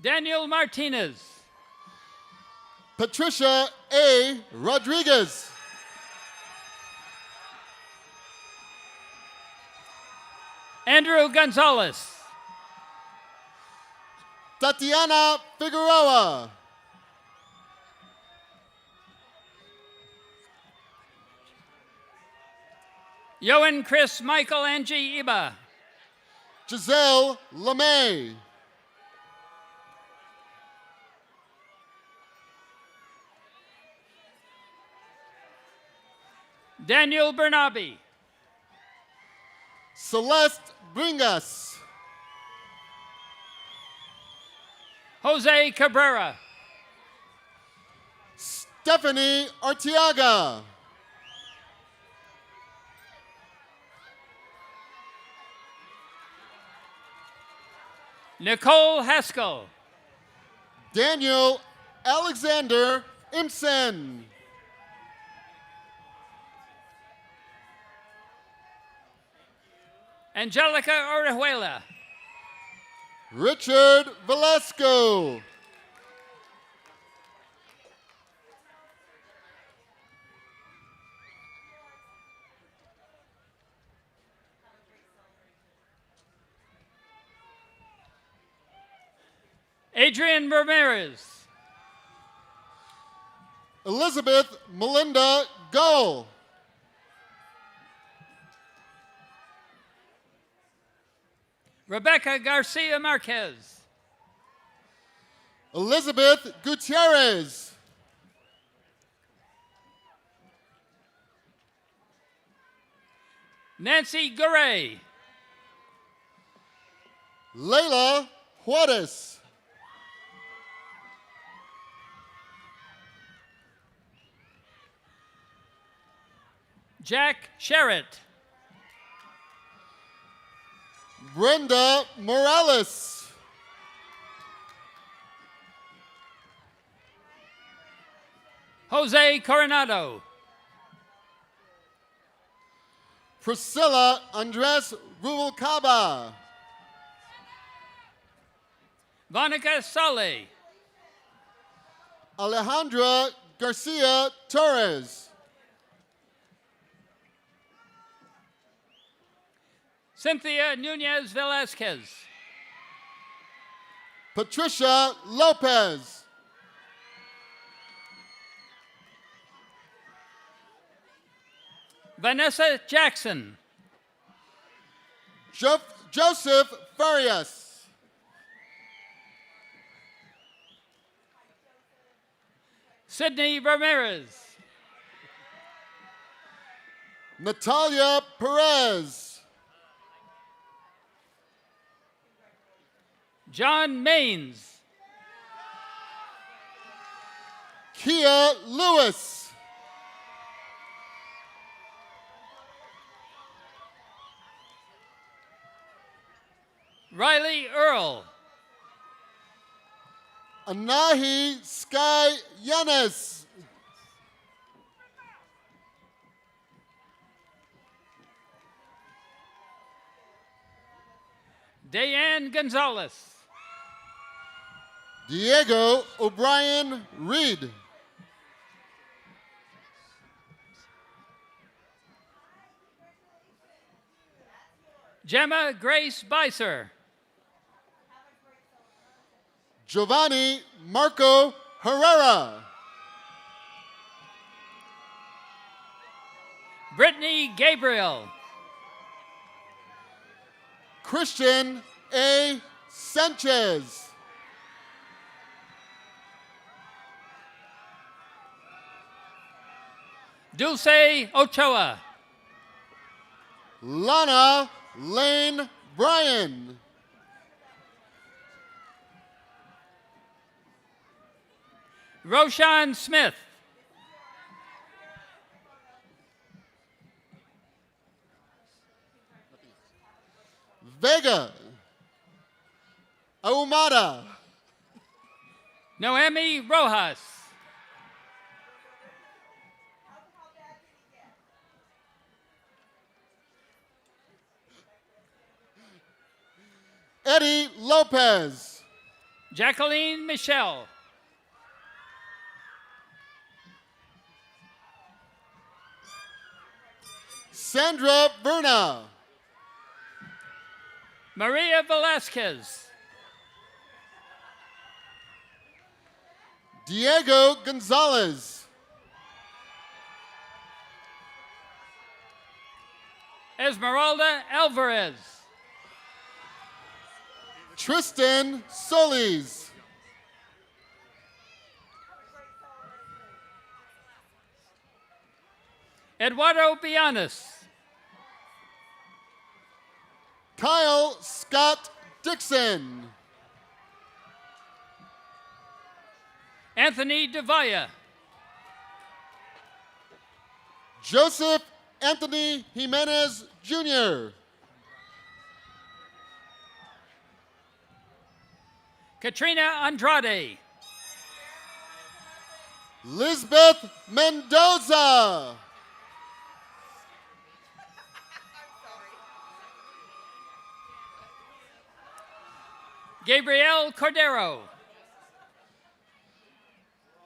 Daniel Martinez. Patricia A. Rodriguez. Andrew Gonzalez. Tatiana Figueroa. Yohan Chris Michael Angie Iba. Giselle LeMay. Daniel Bernabe. Celeste Bringas. Jose Cabrera. Stephanie Artiaga. Nicole Haskell. Daniel Alexander Imsen. Angelica Orejuela. Richard Velasco. Adrian Ramirez. Elizabeth Melinda Gull. Rebecca Garcia Marquez. Elizabeth Gutierrez. Nancy Garay. Layla Juarez. Jack Sherritt. Brenda Morales. Jose Coronado. Priscilla Andres Rubalcaba. Vonica Sale. Alejandra Garcia Torres. Cynthia Nunez Velasquez. Patricia Lopez. Vanessa Jackson. Joseph Farias. Sydney Ramirez. Natalia Perez. John Maines. Kia Lewis. Riley Earl. Anahi Sky Yanis. Dayan Gonzalez. Diego O'Brien Reed. Gemma Grace Beiser. Giovanni Marco Herrera. Brittany Gabriel. Christian A. Sanchez. Dulce Ochoa. Lana Lane Bryan. Roshan Smith. Vega. Ahumada. Noemi Rojas. Eddie Lopez. Jacqueline Michelle. Sandra Verna. Maria Velasquez. Diego Gonzalez. Esmeralda Alvarez. Tristan Solis. Eduardo Bianis. Kyle Scott Dixon. Anthony Devaya. Joseph Anthony Jimenez Jr. Katrina Andrade. Lisbeth Mendoza. Gabriel Cordero.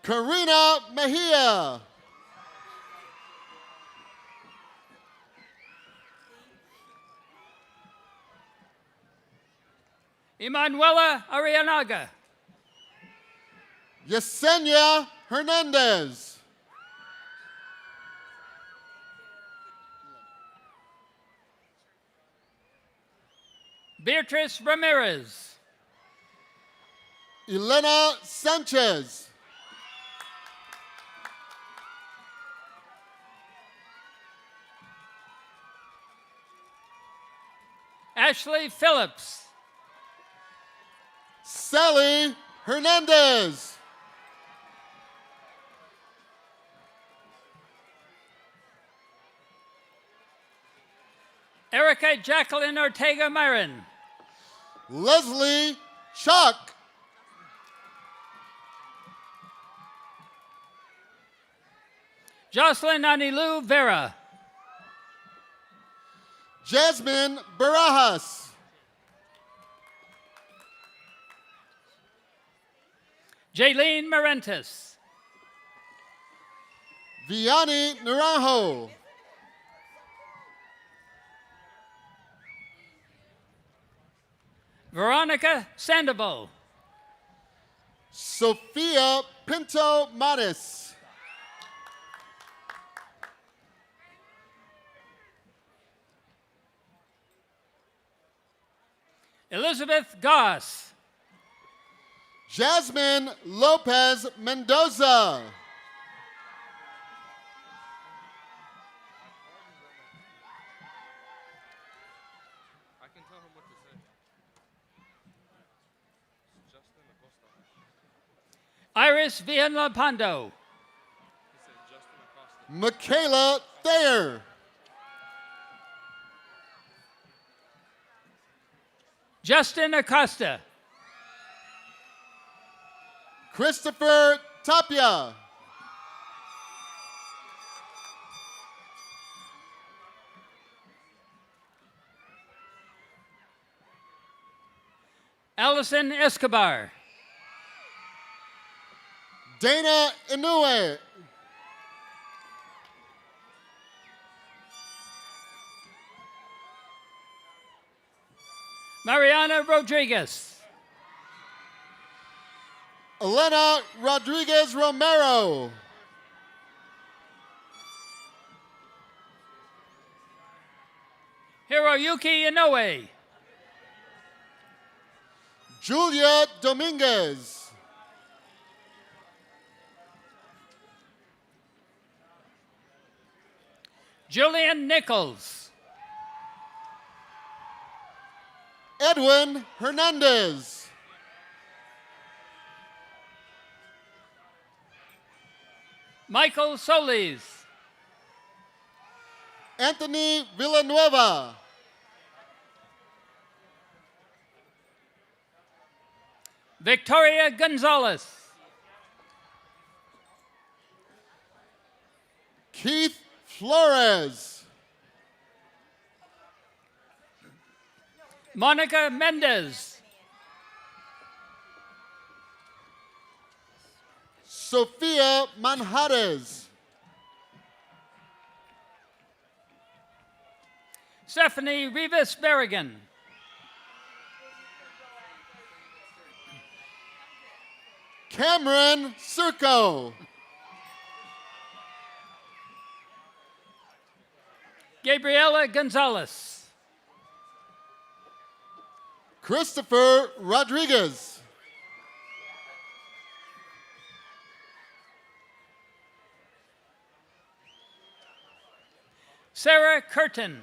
Karina Mejia. Emanuela Arianaga. Yesenia Hernandez. Beatrice Ramirez. Elena Sanchez. Ashley Phillips. Sally Hernandez. Erica Jacqueline Ortega Myron. Leslie Chuck. Jocelyn Anilu Vera. Jasmine Barajas. Jaylene Marentis. Vianney Naranjo. Veronica Sandoval. Sophia Pinto Matis. Elizabeth Goss. Jasmine Lopez Mendoza. Iris Villalpando. Michaela Thayer. Justin Acosta. Christopher Tapia. Allison Escobar. Dana Inoue. Mariana Rodriguez. Elena Rodriguez Romero. Hiroyuki Inoue. Julia Dominguez. Julian Nichols. Edwin Hernandez. Michael Solis. Anthony Villanueva. Victoria Gonzalez. Keith Flores. Monica Mendez. Sofia Manjarez. Stephanie Rivas Berrigan. Cameron Circo. Gabriela Gonzalez. Christopher Rodriguez. Sarah Curtin.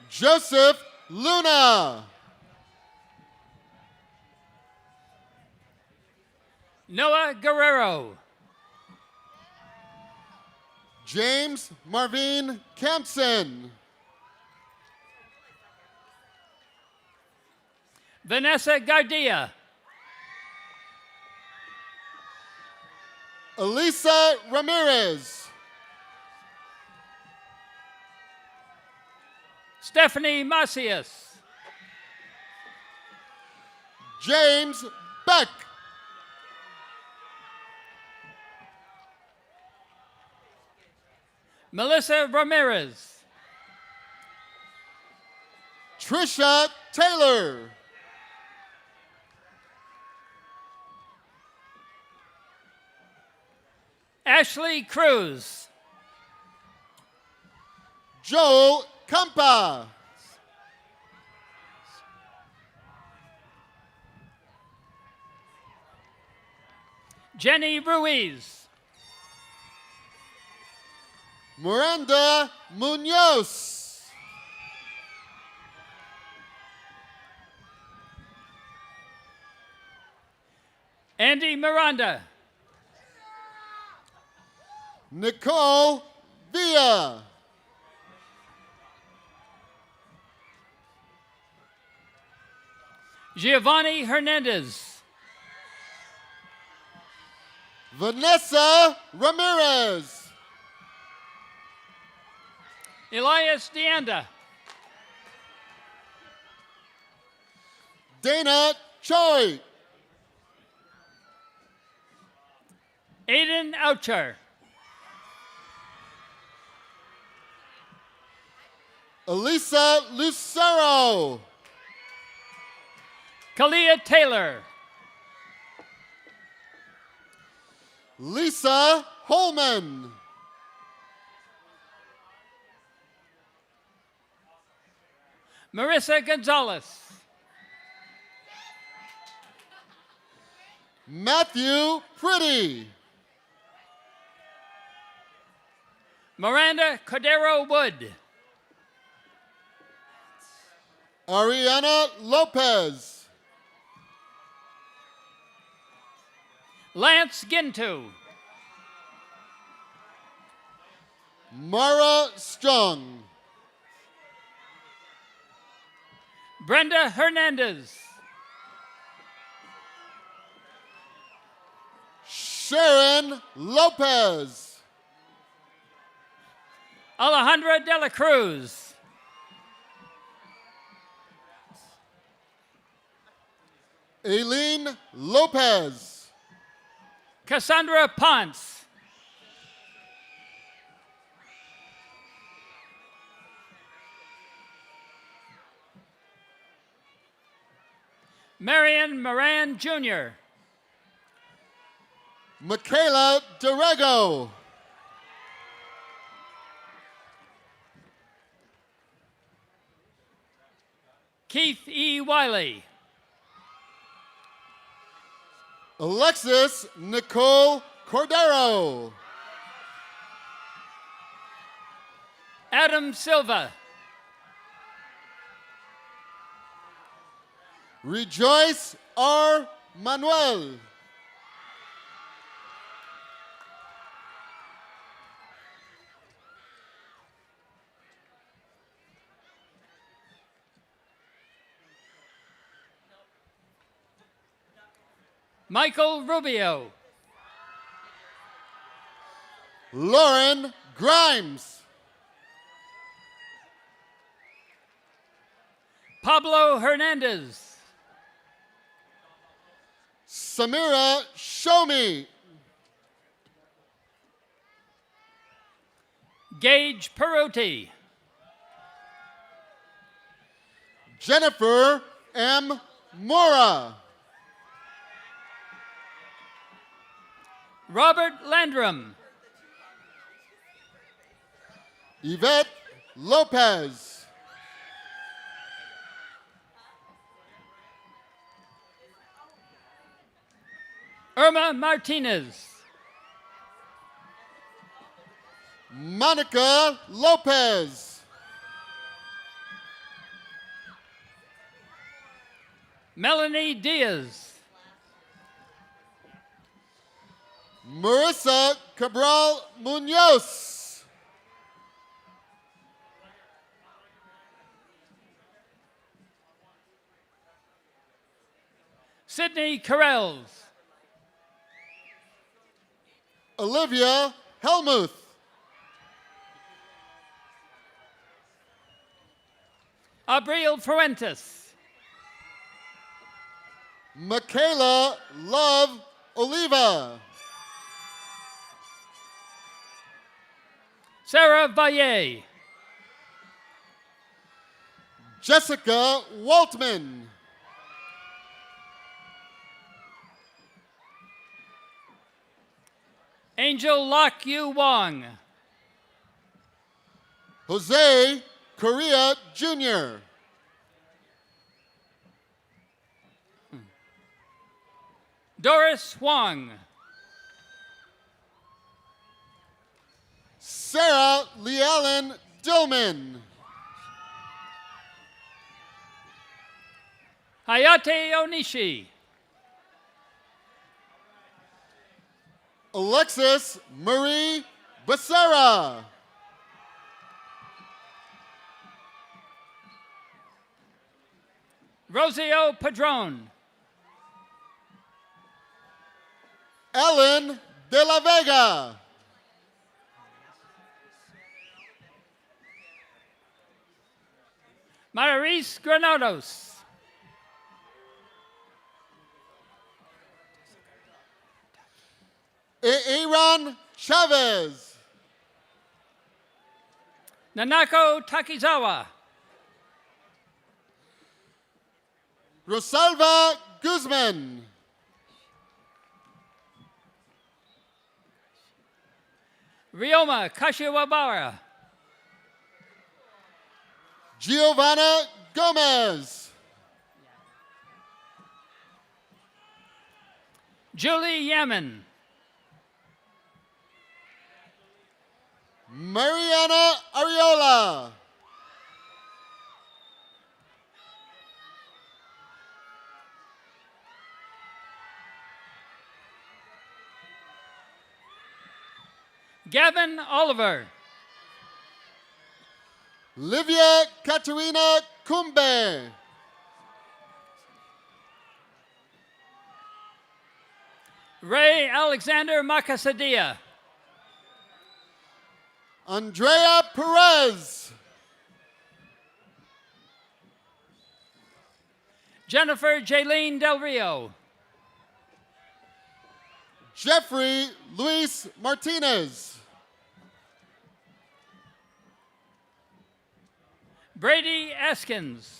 Joseph Luna. Noah Guerrero. James Marvin Campson. Vanessa Gardia. Elisa Ramirez. Stephanie Macias. James Beck. Melissa Ramirez. Trisha Taylor. Ashley Cruz. Joel Campa. Jenny Ruiz. Miranda Munoz. Andy Miranda. Nicole Villa. Giovanni Hernandez. Vanessa Ramirez. Elias Deanda. Dana Choi. Aiden Oucher. Elisa Lucero. Kalia Taylor. Lisa Holman. Marissa Gonzalez. Matthew Pretty. Miranda Cordero Wood. Ariana Lopez. Lance Gintu. Mara Strong. Brenda Hernandez. Sharon Lopez. Alejandra de la Cruz. Aileen Lopez. Cassandra Ponce. Marion Moran Jr. Michaela Derego. Keith E. Wiley. Alexis Nicole Cordero. Adam Silva. Rejoice R. Manuel. Michael Rubio. Lauren Grimes. Pablo Hernandez. Samira Shomi. Gage Peruti. Jennifer M. Mora. Robert Landrum. Yvette Lopez. Irma Martinez. Monica Lopez. Melanie Diaz. Marissa Cabral Munoz. Sydney Carells. Olivia Helmuth. Abril Fuentes. Michaela Love Oliva. Sarah Valle. Jessica Waltman. Angel Lok Yu Wong. Jose Correa Jr. Doris Huang. Sarah Leallen Dillman. Hayate Onishi. Alexis Marie Becerra. Rosio Padron. Ellen de la Vega. Maris Granados. Aaron Chavez. Nanako Takizawa. Rosalva Guzman. Ryoma Kashiwabara. Giovanna Gomez. Julie Yemen. Mariana Ariola. Gavin Oliver. Livia Katerina Kumbe. Ray Alexander Macasadia. Andrea Perez. Jennifer Jaylene Del Rio. Jeffrey Luis Martinez. Brady Eskins.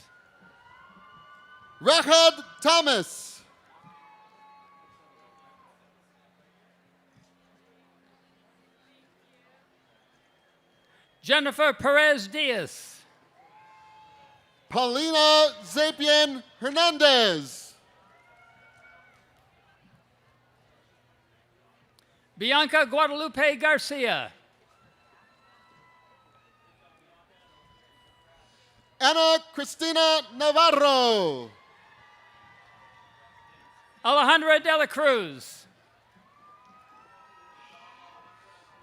Rahad Thomas. Jennifer Perez Diaz. Paulina Zapien Hernandez. Bianca Guadalupe Garcia. Ana Cristina Navarro. Alejandra de la Cruz.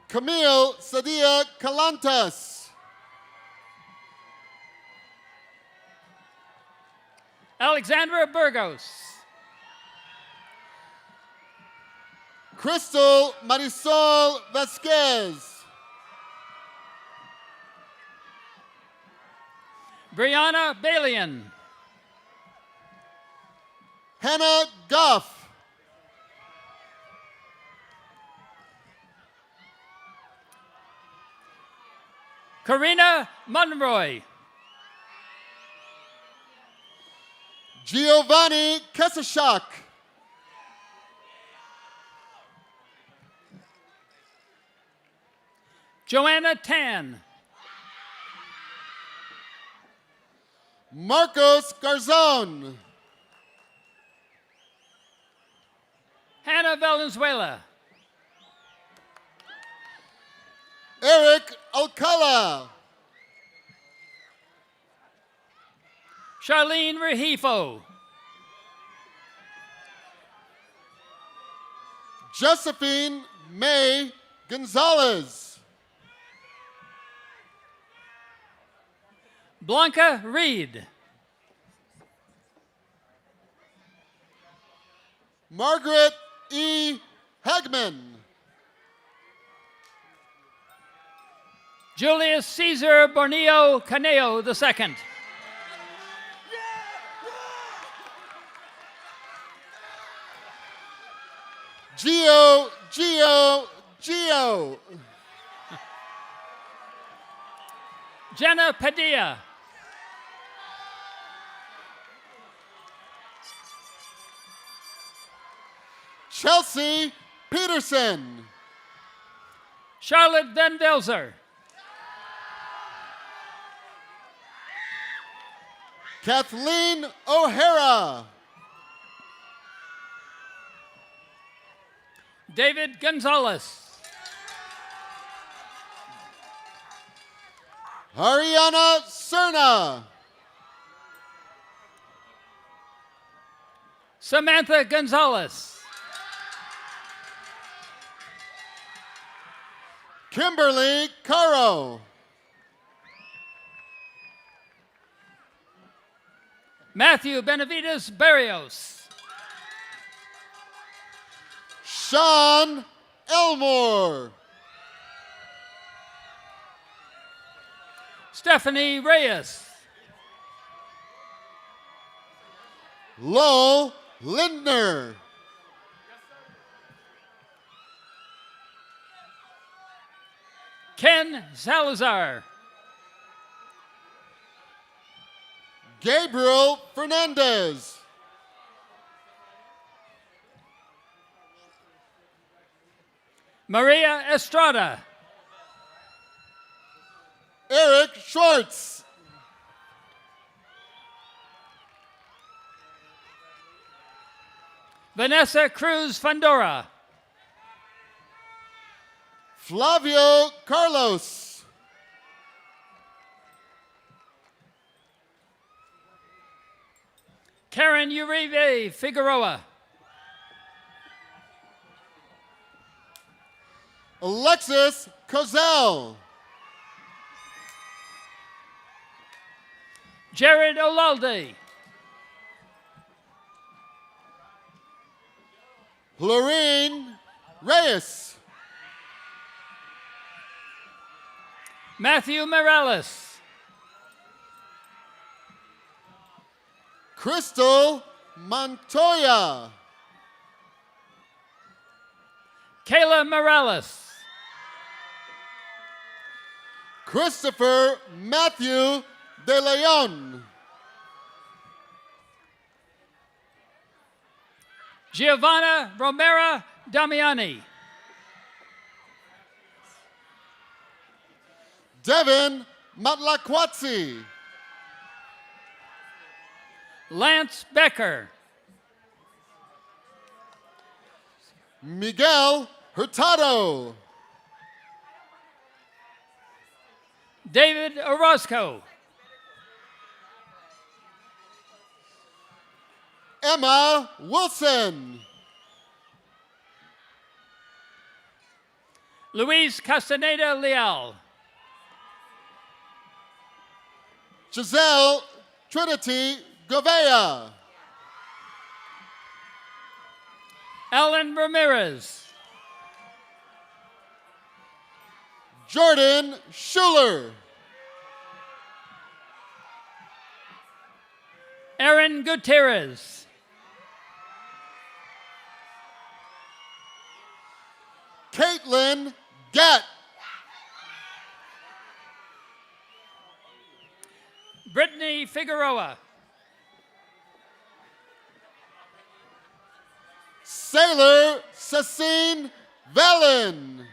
Camille Sadia Calantas. Alexandra Burgos. Crystal Marisol Vasquez. Brianna Balian. Hannah Goff. Karina Monroy. Giovanni Kesashak. Joanna Tan. Marcos Garzon. Hannah Valenzuela. Eric Alcala. Charlene Regifo. Josephine May Gonzalez. Blanca Reed. Margaret E. Hagman. Julius Caesar Borneo Caneo II. Gio. Jenna Padilla. Chelsea Peterson. Charlotte Van Velzer. Kathleen O'Hara. David Gonzalez. Ariana Cerna. Samantha Gonzalez. Kimberly Caro. Matthew Benavides Barrios. Sean Elmore. Stephanie Reyes. Lowell Lindner. Ken Salazar. Gabriel Fernandez. Maria Estrada. Eric Schwartz. Vanessa Cruz Fundora. Flavio Carlos. Karen Uribe Figueroa. Alexis Kozel. Jared Olalde. Lorene Reyes. Matthew Morales. Crystal Montoya. Kayla Morales. Christopher Matthew De Leon. Giovanna Romero Damiani. Devin Matlakwatsi. Lance Becker. Miguel Hurtado. David Orozco. Emma Wilson. Luis Castaneda Leal. Giselle Trinity Govea. Alan Ramirez. Jordan Schuler. Aaron Gutierrez. Caitlin Gett. Brittany Figueroa. Sailor Cecine Velen.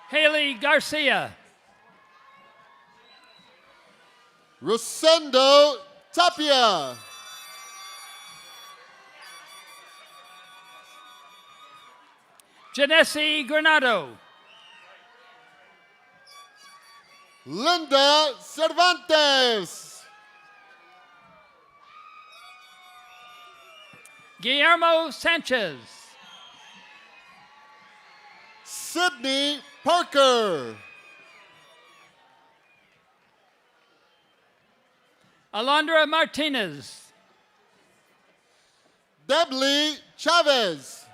Haley Garcia. Rosendo Tapia. Janesse Granado. Linda Cervantes. Guillermo Sanchez. Sydney Parker. Alondra Martinez. Debly Chavez.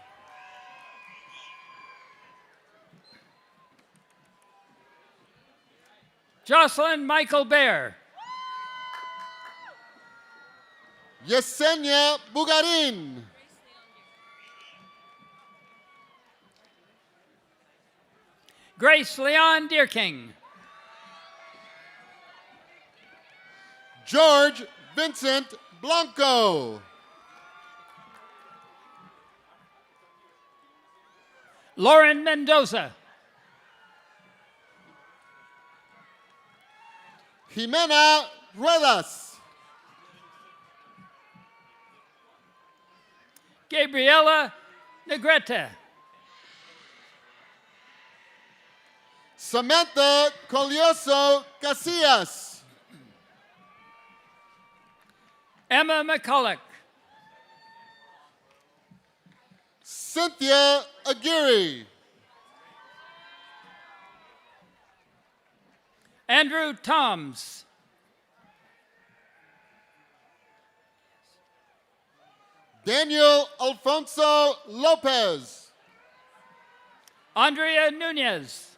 Jocelyn Michael Bear. Yesenia Bugarin. Grace Leon Deerking. George Vincent Blanco. Lauren Mendoza. Jimena Ruelas. Gabriela Negrete. Samantha Colioso Casillas. Emma McCulloch. Cynthia Aguirre. Andrew Toms. Daniel Alfonso Lopez. Andrea Nunez.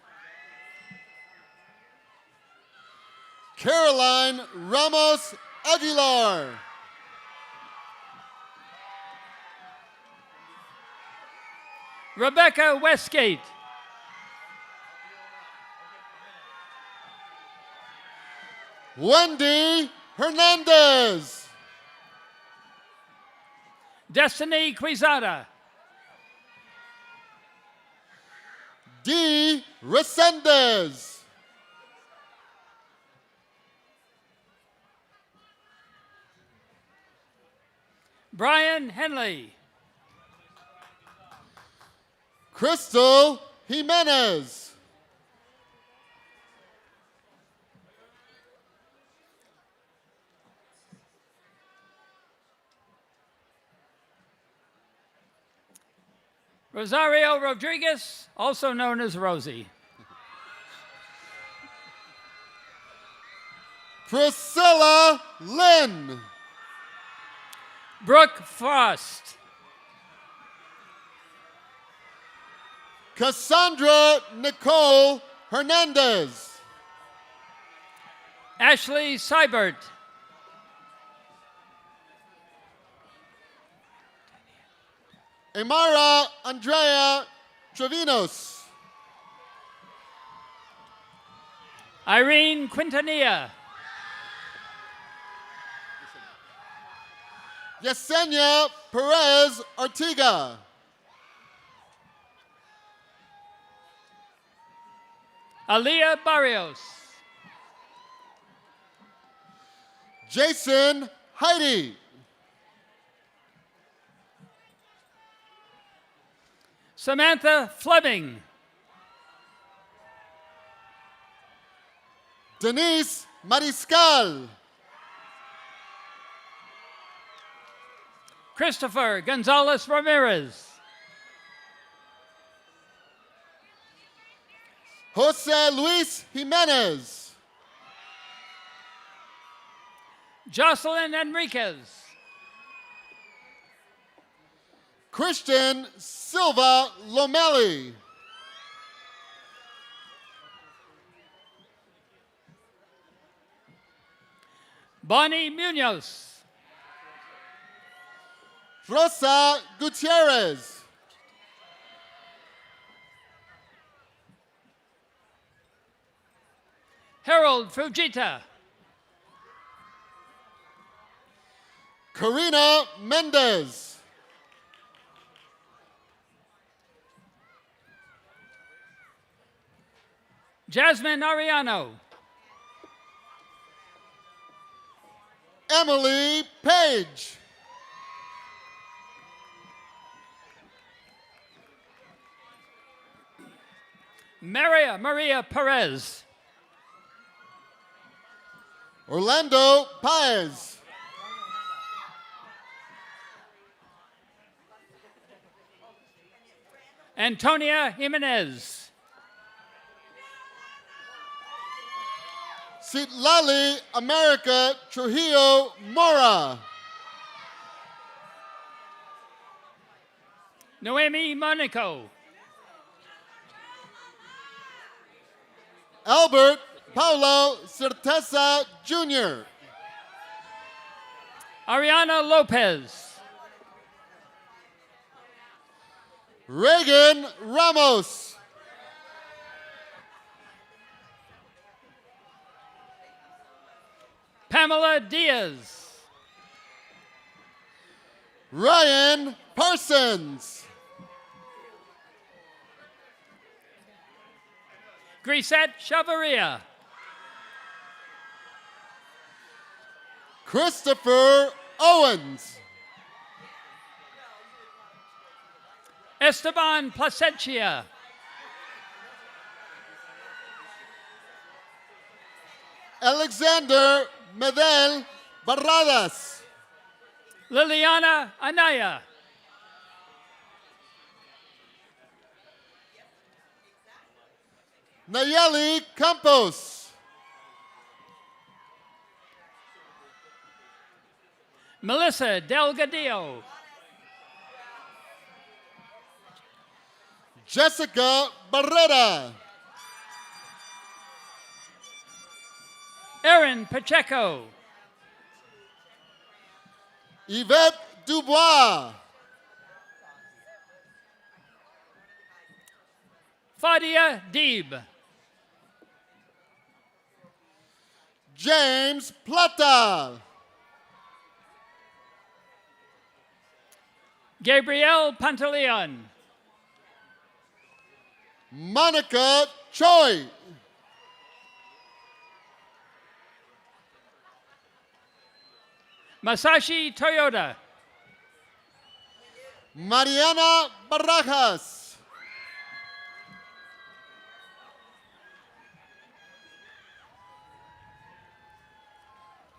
Caroline Ramos Aguilar. Rebecca Westgate. Wendy Hernandez. Destiny Quizada. D. Resendez. Brian Henley. Crystal Jimenez. Rosario Rodriguez, also known as Rosie. Priscilla Lynn. Brooke Frost. Cassandra Nicole Hernandez. Ashley Seibert. Amara Andrea Trevinos. Irene Quintanilla. Yesenia Perez Ortiga. Aaliyah Barrios. Jason Heidi. Samantha Fleming. Denise Mariscal. Christopher Gonzalez Ramirez. Jose Luis Jimenez. Jocelyn Enriquez. Christian Silva Lomeli. Bonnie Munoz. Rosa Gutierrez. Harold Fujita. Karina Mendez. Jasmine Ariano. Emily Page. Maria Perez. Orlando Paez. Antonia Jimenez. Citlali America Trujillo Mora. Noemi Monaco. Albert Paulo Certeza Jr. Ariana Lopez. Reagan Ramos. Pamela Diaz. Ryan Parsons. Grisette Chavaria. Christopher Owens. Esteban Placencia. Alexander Medel Barradas. Liliana Anaya. Nayeli Campos. Melissa Delgadillo. Jessica Barrera. Erin Pacheco. Yvette Dubois. Fadia Deeb. James Plata. Gabrielle Pantaleon. Monica Choi. Masashi Toyota. Mariana Barajas.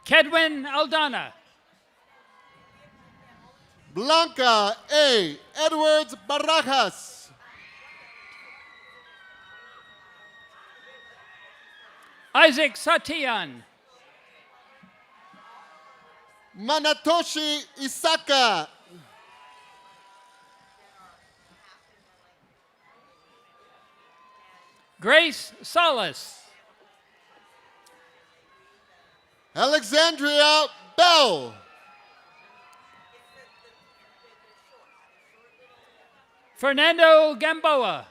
Kedwin Aldana. Blanca A. Edwards Barajas. Isaac Satian. Manatoshi Isaka. Grace Solis. Alexandria Bell. Fernando Gamboa.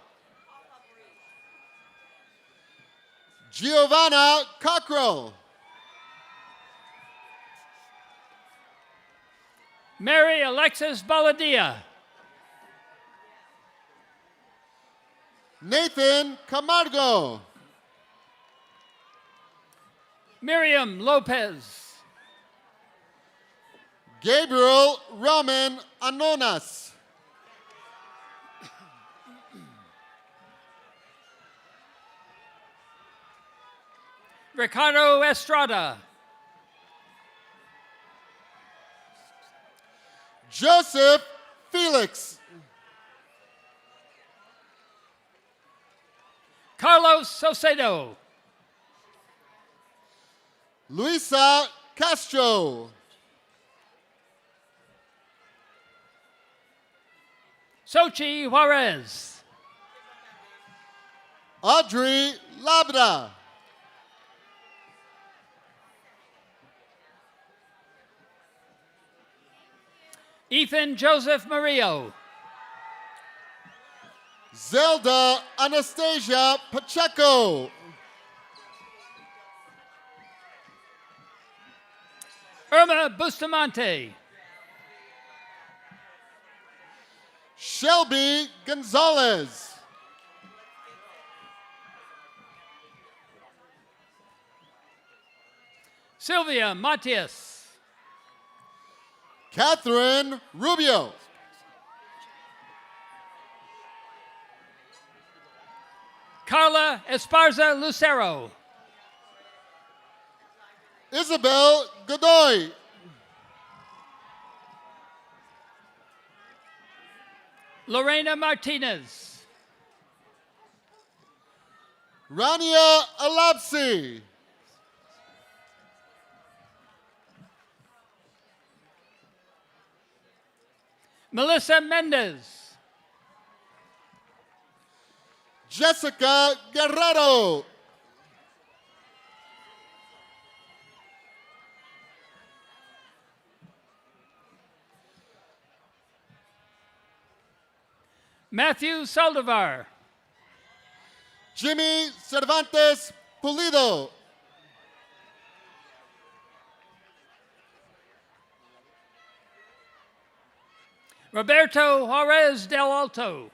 Giovanna Cockrell. Mary Alexis Baladia. Nathan Camargo. Miriam Lopez. Gabriel Roman Anonas. Ricardo Estrada. Joseph Felix. Carlos Socedo. Luisa Castro. Sochi Juarez. Audrey Labra. Ethan Joseph Murillo. Zelda Anastasia Pacheco. Irma Bustamante. Shelby Gonzalez. Sylvia Matias. Catherine Rubio. Carla Esparza Lucero. Isabel Godoy. Lorena Martinez. Rania Alapsi. Melissa Mendez. Jessica Guerrero. Matthew Saldivar. Jimmy Cervantes Pulido. Roberto Juarez del Alto.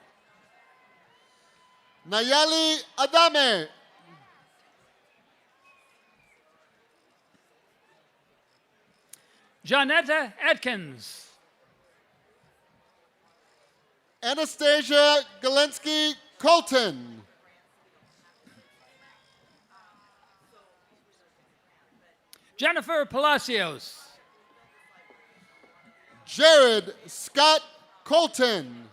Nayeli Adame. Janetta Atkins. Anastasia Galensky Colton. Jennifer Palacios. Jared Scott Colton.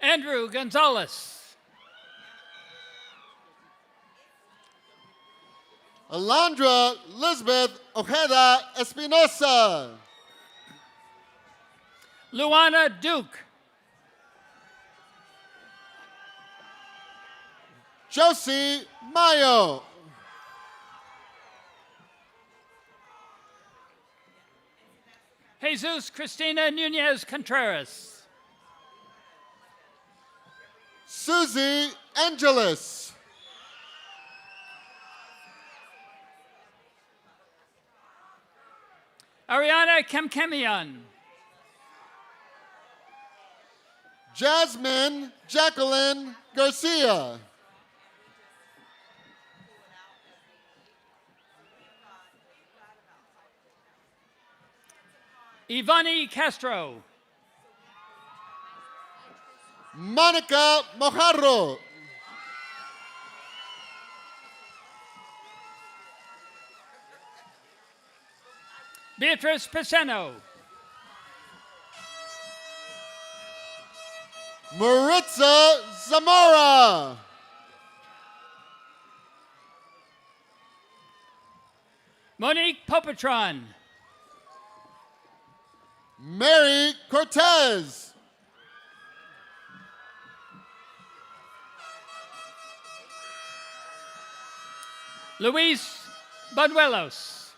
Andrew Gonzalez. Alondra Lisbeth Ojeda Espinosa. Luana Duke. Josie Mayo. Jesus Cristina Nunez Contreras. Susie Angeles. Ariana Kemkemian. Jasmine Jacqueline Garcia. Ivani Castro. Monica Mojarro. Beatrice Piseno. Maritza Zamora. Monique Popatron. Mary Cortez. Luis Banuelos.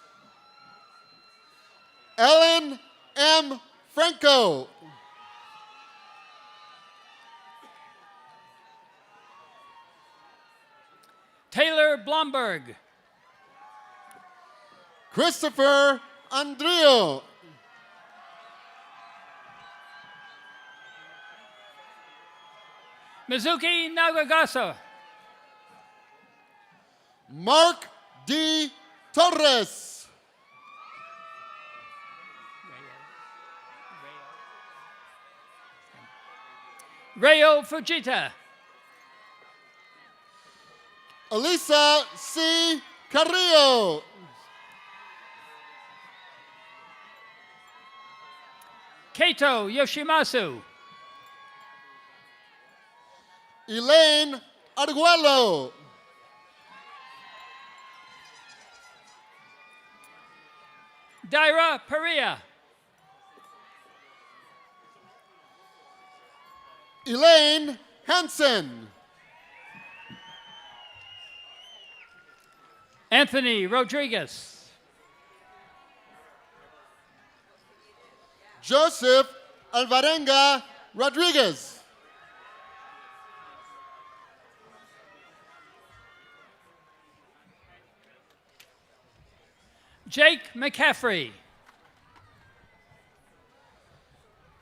Ellen M. Franco. Taylor Blomberg. Christopher Andrio. Mizuki Nagagasa. Mark D. Torres. Rayo Fujita. Elisa C. Carrillo. Keito Yoshimasu. Elaine Arguello. Daira Perea. Elaine Hansen. Anthony Rodriguez. Joseph Alvarenga Rodriguez. Jake McCaffrey.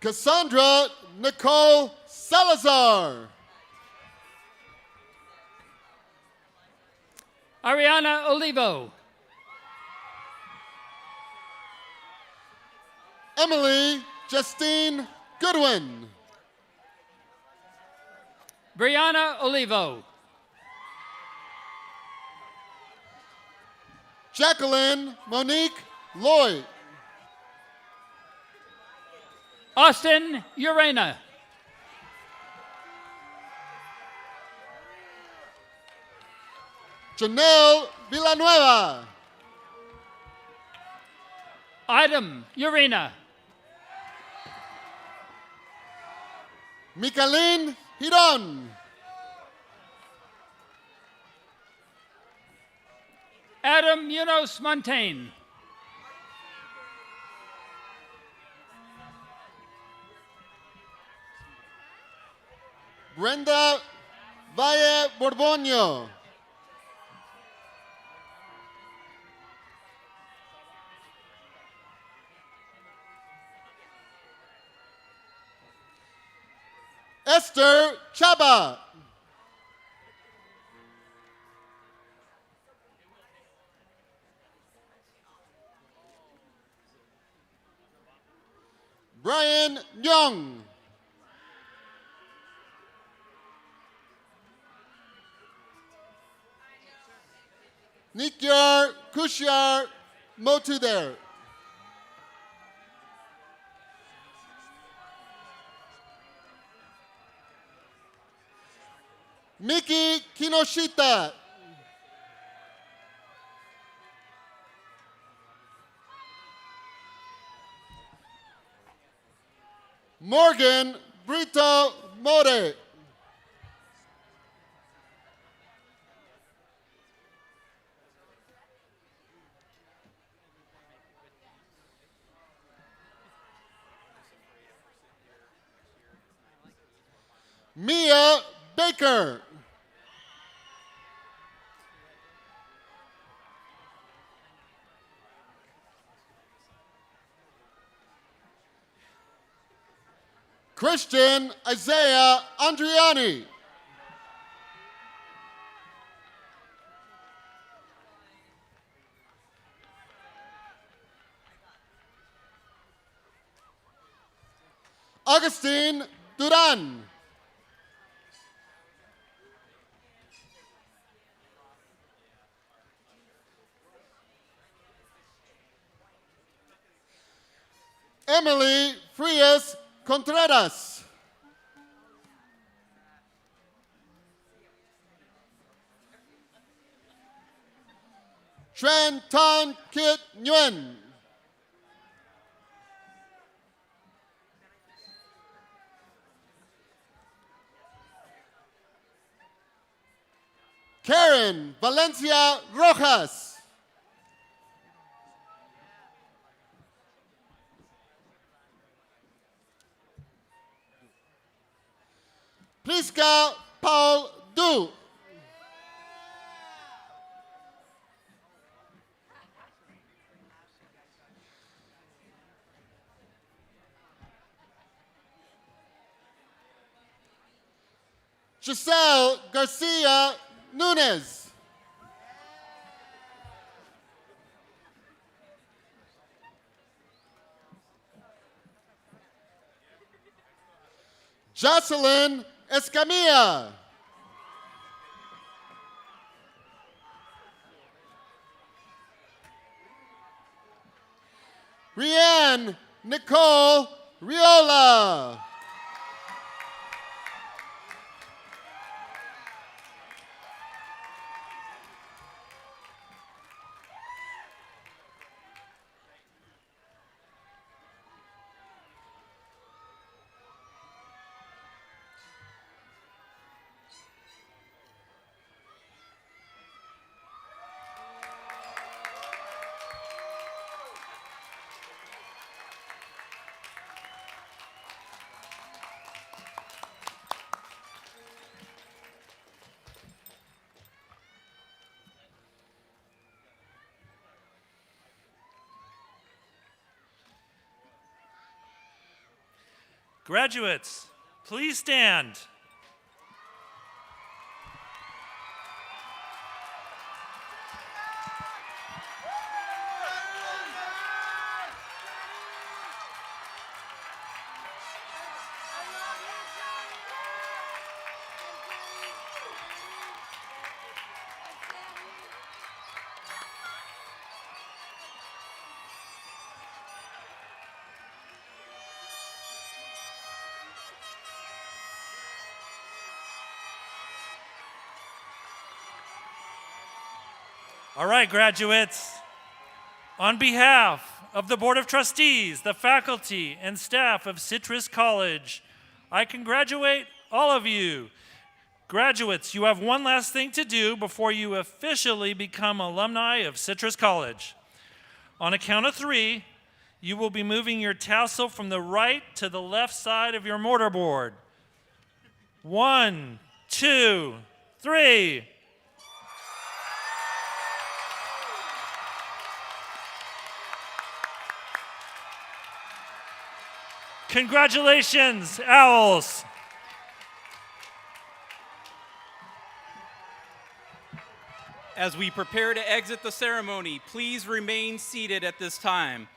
Cassandra Nicole Salazar. Ariana Olivo. Emily Justine Goodwin. Brianna Olivo. Jacqueline Monique Lloyd. Austin Urena. Janelle Villanueva. Adam Urena. Mikaline Hiron. Adam Munoz Montaigne. Brenda Valle Borboño. Esther Chaba. Brian Young. Nityar Kushyar Motuder. Miki Kinoshita. Morgan Brito More. Mia Baker. Christian Isaiah Andriani. Augustine Duran. Emily Frias Contreras. Tran Ton Kit Nguyen. Karen Valencia Rojas. Priska Paul Du. Giselle Garcia Nunez. Jocelyn Escamilla. Rianne Nicole Riola. Graduates, please stand. All right, graduates. On behalf of the Board of Trustees, the faculty, and staff of Citrus College, I congratulate all of you. Graduates, you have one last thing to do before you officially become alumni of Citrus College. On a count of 3, you will be moving your tassel from the right to the left side of your mortarboard. 1, 2, 3. Congratulations, Owls. As we prepare to exit the ceremony, please remain seated at this time.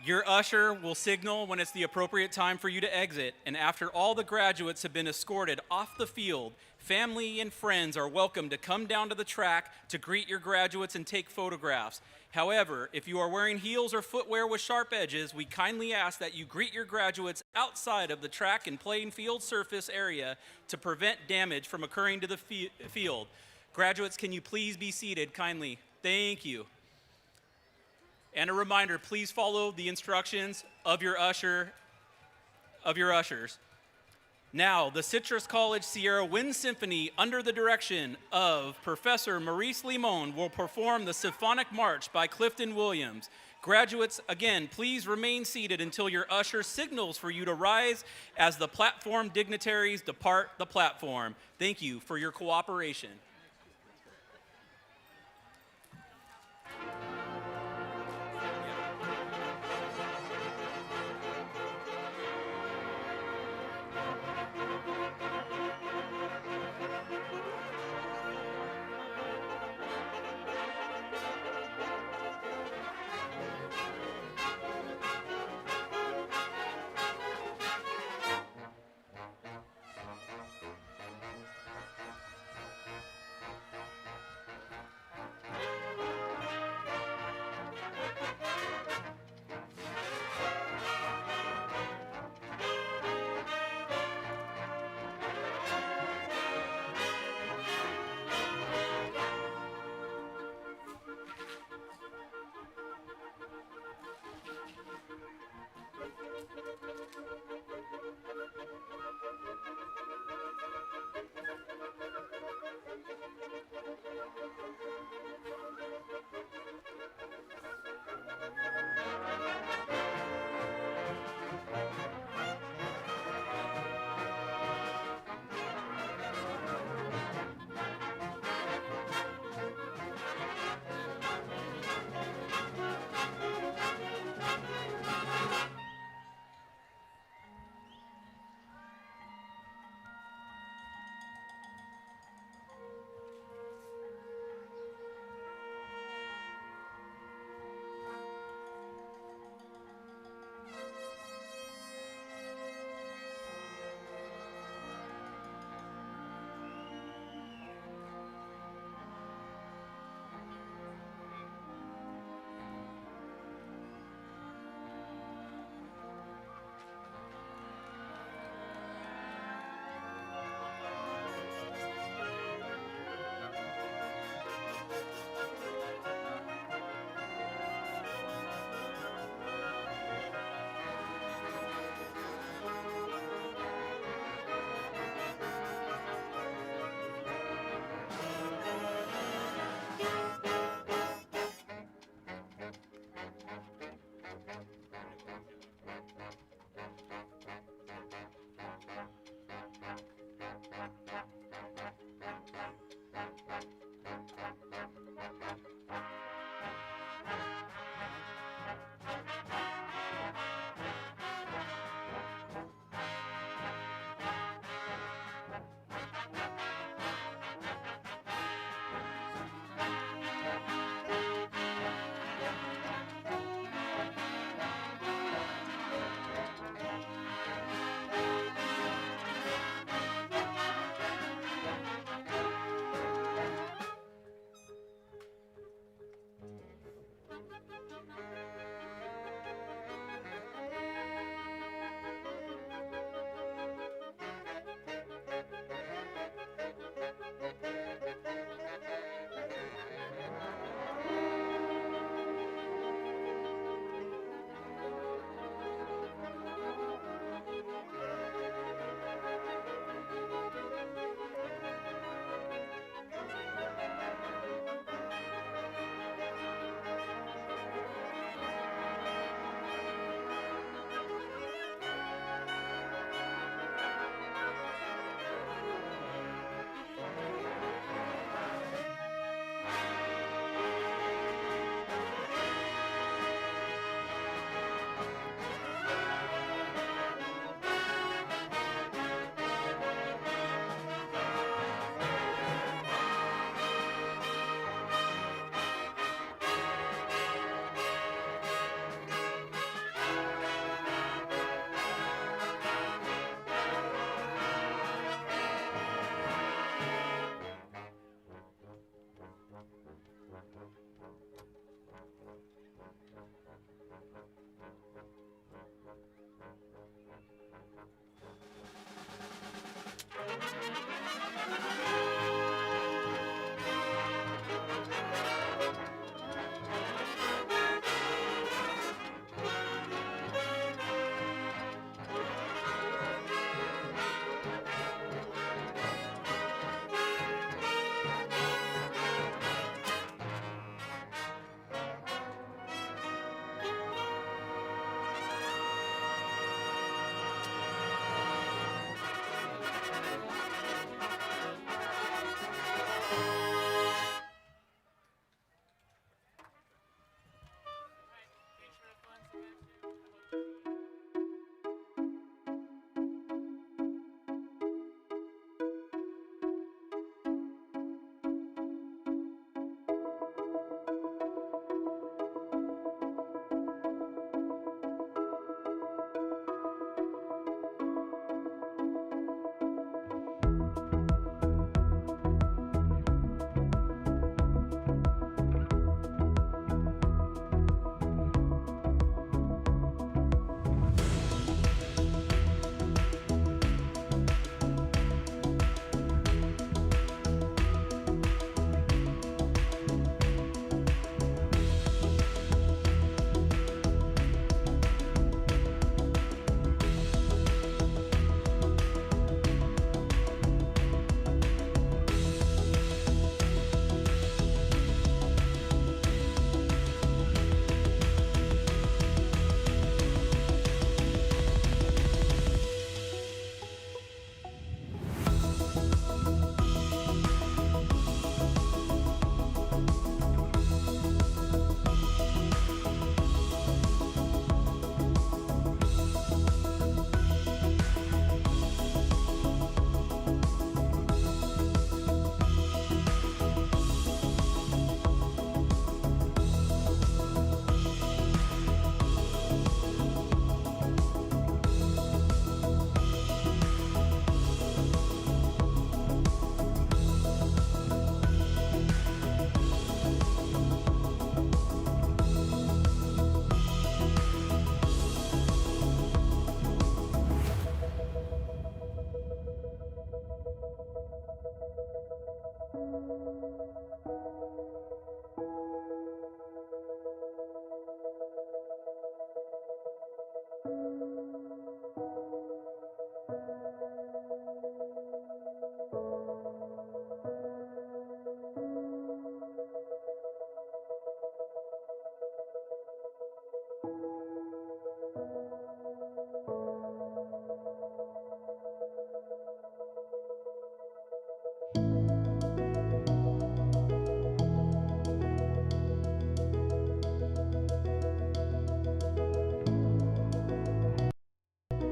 Your usher will signal when it's the appropriate time for you to exit, and after all the graduates have been escorted off the field, family and friends are welcome to come down to the track to greet your graduates and take photographs. However, if you are wearing heels or footwear with sharp edges, we kindly ask that you greet your graduates outside of the track and playing field surface area to prevent damage from occurring to the field. Graduates, can you please be seated kindly? Thank you. And a reminder, please follow the instructions of your ushers. Now, the Citrus College Sierra Wind Symphony, under the direction of Professor Maurice Limon, will perform the Symphonic March by Clifton Williams. Graduates, again, please remain seated until your usher signals for you to rise as the platform dignitaries depart the platform. Thank you for your cooperation.